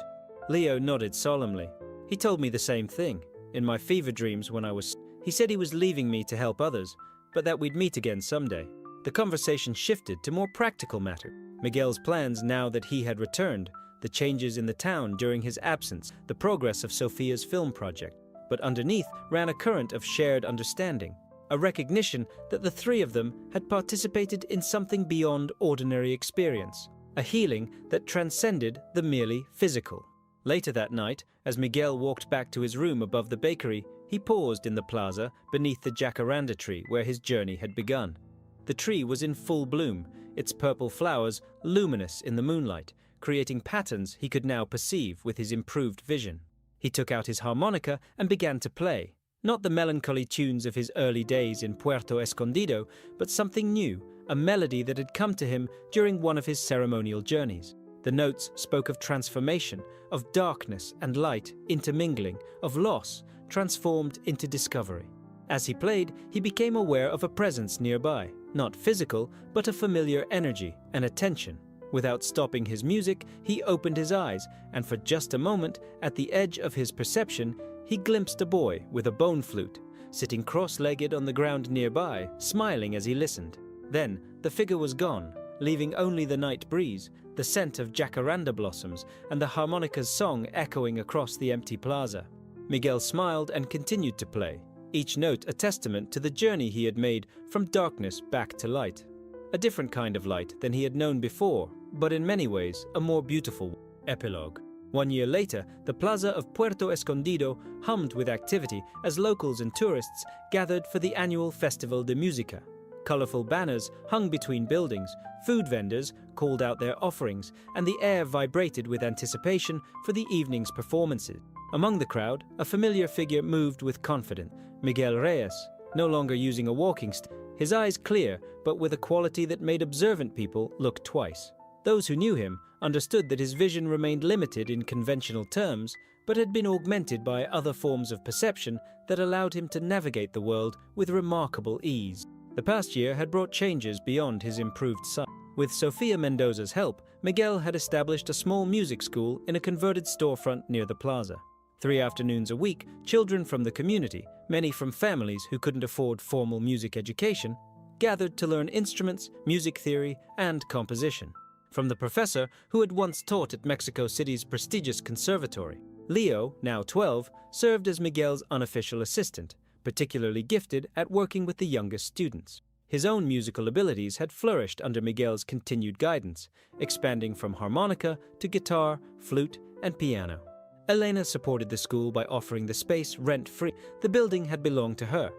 Leo nodded solemnly. "He told me the same thing. In my fever dreams when I was... He said he was leaving me to help others, but that we'd meet again someday." The conversation shifted to more practical matter. Miguel's plans now that he had returned, the changes in the town during his absence, the progress of Sophia's film project. But underneath ran a current of shared understanding, a recognition that the three of them had participated in something beyond ordinary experience, a healing that transcended the merely physical. Later that night, as Miguel walked back to his room above the bakery, he paused in the plaza beneath the jacaranda tree where his journey had begun. The tree was in full bloom, its purple flowers luminous in the moonlight, creating patterns he could now perceive with his improved vision. He took out his harmonica and began to play, not the melancholy tunes of his early days in Puerto Escondido, but something new, a melody that had come to him during one of his ceremonial journeys. The notes spoke of transformation, of darkness and light intermingling, of loss transformed into discovery. As he played, he became aware of a presence nearby, not physical, but a familiar energy, an attention. Without stopping his music, he opened his eyes, and for just a moment, at the edge of his perception, he glimpsed a boy with a bone flute, sitting cross-legged on the ground nearby, smiling as he listened. Then, the figure was gone, leaving only the night breeze, the scent of jacaranda blossoms, and the harmonica's song echoing across the empty plaza. Miguel smiled and continued to play, each note a testament to the journey he had made from darkness back to light. A different kind of light than he had known before, but in many ways a more beautiful epilogue. 1 year later, the plaza of Puerto Escondido hummed with activity as locals and tourists gathered for the annual Festival de Música. Colorful banners hung between buildings, food vendors called out their offerings, and the air vibrated with anticipation for the evening's performances. Among the crowd, a familiar figure moved with confidence, Miguel Reyes, no longer using a walking stick, his eyes clear but with a quality that made observant people look twice. Those who knew him understood that his vision remained limited in conventional terms, but had been augmented by other forms of perception that allowed him to navigate the world with remarkable ease. The past year had brought changes beyond his improved sight. With Sofia Mendoza's help, Miguel had established a small music school in a converted storefront near the plaza. 3 afternoons a week, children from the community, many from families who couldn't afford formal music education, gathered to learn instruments, music theory, and composition. From the professor who had once taught at Mexico City's prestigious conservatory, Leo, now 12, served as Miguel's unofficial assistant, particularly gifted at working with the youngest students. His own musical abilities had flourished under Miguel's continued guidance, expanding from harmonica to guitar, flute, and piano. Elena supported the school by offering the space rent-free. The building had belonged to her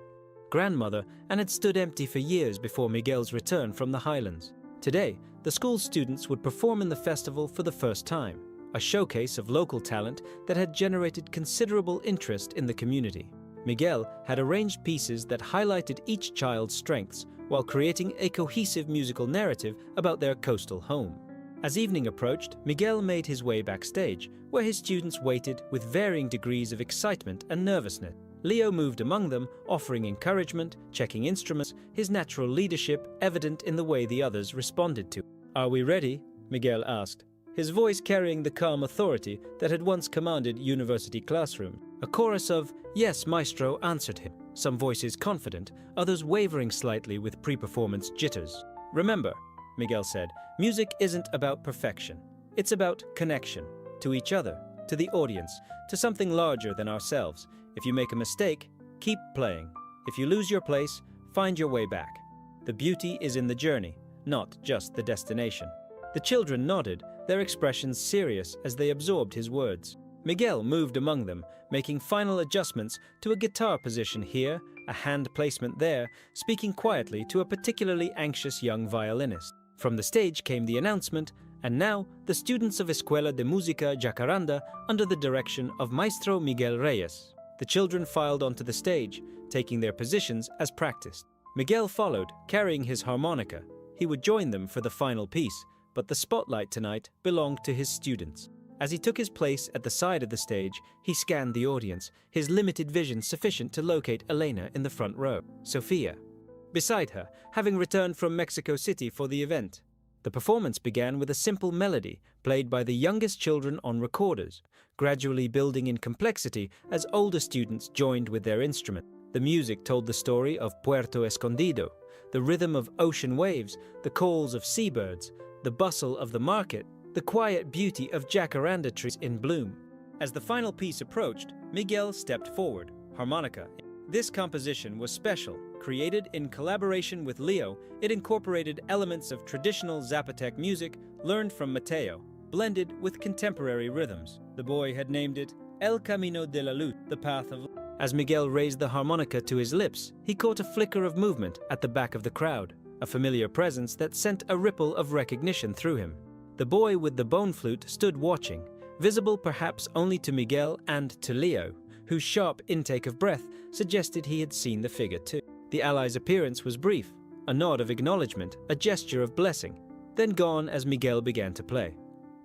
grandmother and had stood empty for years before Miguel's return from the Highlands. Today, the school's students would perform in the festival for the first time, a showcase of local talent that had generated considerable interest in the community. Miguel had arranged pieces that highlighted each child's strengths while creating a cohesive musical narrative about their coastal home. As evening approached, Miguel made his way backstage, where his students waited with varying degrees of excitement and nervousness. Leo moved among them, offering encouragement, checking instruments, his natural leadership evident in the way the others responded to. "Are we ready?" Miguel asked, his voice carrying the calm authority that had once commanded university classrooms. A chorus of "Yes, Maestro" answered him, some voices confident, others wavering slightly with pre-performance jitters. "Remember," Miguel said, "music isn't about perfection. It's about connection, to each other, to the audience, to something larger than ourselves. If you make a mistake, keep playing. If you lose your place, find your way back. The beauty is in the journey, not just the destination." The children nodded, their expressions serious as they absorbed his words. Miguel moved among them, making final adjustments to a guitar position here, a hand placement there, speaking quietly to a particularly anxious young violinist. From the stage came the announcement, and now the students of Escuela de Música Jacaranda under the direction of Maestro Miguel Reyes. The children filed onto the stage, taking their positions as practiced. Miguel followed, carrying his harmonica. He would join them for the final piece, but the spotlight tonight belonged to his students. As he took his place at the side of the stage, he scanned the audience, his limited vision sufficient to locate Elena in the front row, Sofia beside her, having returned from Mexico City for the event. The performance began with a simple melody played by the youngest children on recorders, gradually building in complexity as older students joined with their instrument. The music told the story of Puerto Escondido, the rhythm of ocean waves, the calls of seabirds, the bustle of the market, the quiet beauty of jacaranda trees in bloom. As the final piece approached, Miguel stepped forward, harmonica. This composition was special. Created in collaboration with Leo, it incorporated elements of traditional Zapotec music learned from Mateo, blended with contemporary rhythms. The boy had named it El Camino de la Luz, the path of light. As Miguel raised the harmonica to his lips, he caught a flicker of movement at the back of the crowd, a familiar presence that sent a ripple of recognition through him. The boy with the bone flute stood watching, visible perhaps only to Miguel and to Leo, whose sharp intake of breath suggested he had seen the figure too. The ally's appearance was brief, a nod of acknowledgement, a gesture of blessing, then gone as Miguel began to play.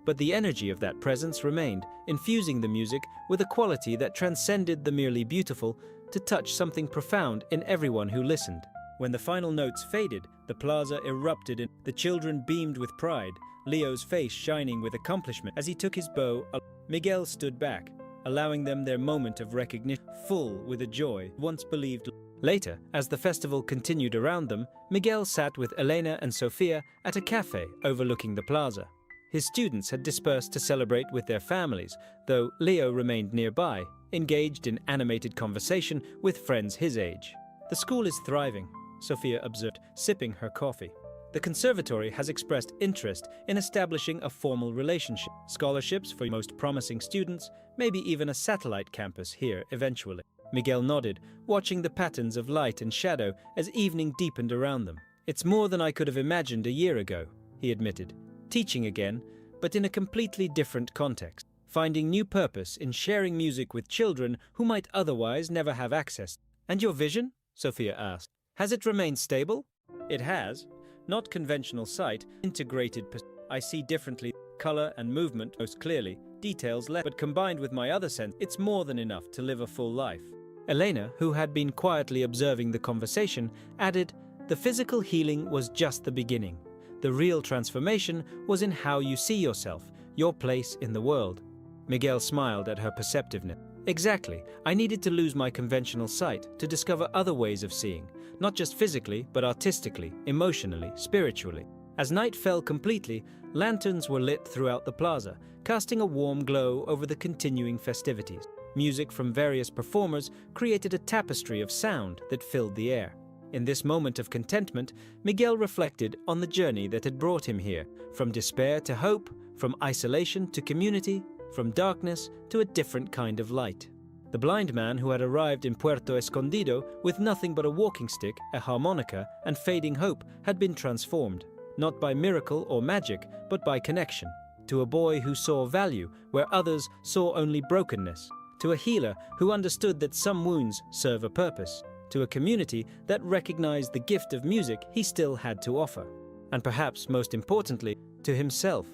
But the energy of that presence remained, infusing the music with a quality that transcended the merely beautiful to touch something profound in everyone who listened. When the final notes faded, the plaza erupted and the children beamed with pride, Leo's face shining with accomplishment. As he took his bow, Miguel stood back, allowing them their moment of recognition, full with a joy once believed. Later, as the festival continued around them, Miguel sat with Elena and Sofia at a cafe overlooking the plaza. His students had dispersed to celebrate with their families, though Leo remained nearby, engaged in animated conversation with friends his age. "The school is thriving," Sofia observed, sipping her coffee. The conservatory has expressed interest in establishing a formal relationship, scholarships for most promising students, maybe even a satellite campus here eventually. Miguel nodded, watching the patterns of light and shadow as evening deepened around them. It's more than I could have imagined a year ago, he admitted. Teaching again, but in a completely different context. Finding new purpose in sharing music with children who might otherwise never have access. And your vision? Sophia asked. Has it remained stable? It has. Not conventional sight, integrated. I see differently, color and movement most clearly, details less, but combined with my other sense, it's more than enough to live a full life. Elena, who had been quietly observing the conversation, added, the physical healing was just the beginning. The real transformation was in how you see yourself, your place in the world. Miguel smiled at her perceptiveness. Exactly. I needed to lose my conventional sight to discover other ways of seeing, not just physically, but artistically, emotionally, spiritually. As night fell completely, lanterns were lit throughout the plaza, casting a warm glow over the continuing festivities. Music from various performers created a tapestry of sound that filled the air. In this moment of contentment, Miguel reflected on the journey that had brought him here, from despair to hope, from isolation to community, from darkness to a different kind of light. The blind man who had arrived in Puerto Escondido with nothing but a walking stick, a harmonica, and fading hope had been transformed, not by miracle or magic, but by connection, to a boy who saw value where others saw only brokenness, to a healer who understood that some wounds serve a purpose, to a community that recognized the gift of music he still had to offer, and perhaps most importantly, to himself,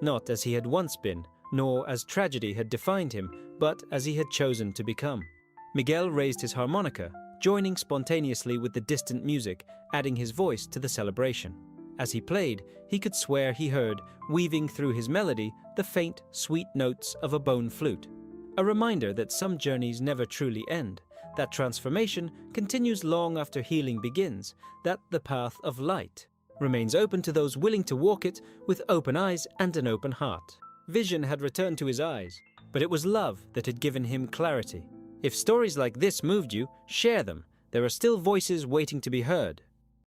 not as he had once been, nor as tragedy had defined him, but as he had chosen to become. Miguel raised his harmonica, joining spontaneously with the distant music, adding his voice to the celebration. As he played, he could swear he heard, weaving through his melody, the faint, sweet notes of a bone flute. A reminder that some journeys never truly end, that transformation continues long after healing begins, that the path of light remains open to those willing to walk it with open eyes and an open heart. Vision had returned to his eyes, but it was love that had given him clarity. If stories like this moved you, share them. There are still voices waiting to be heard.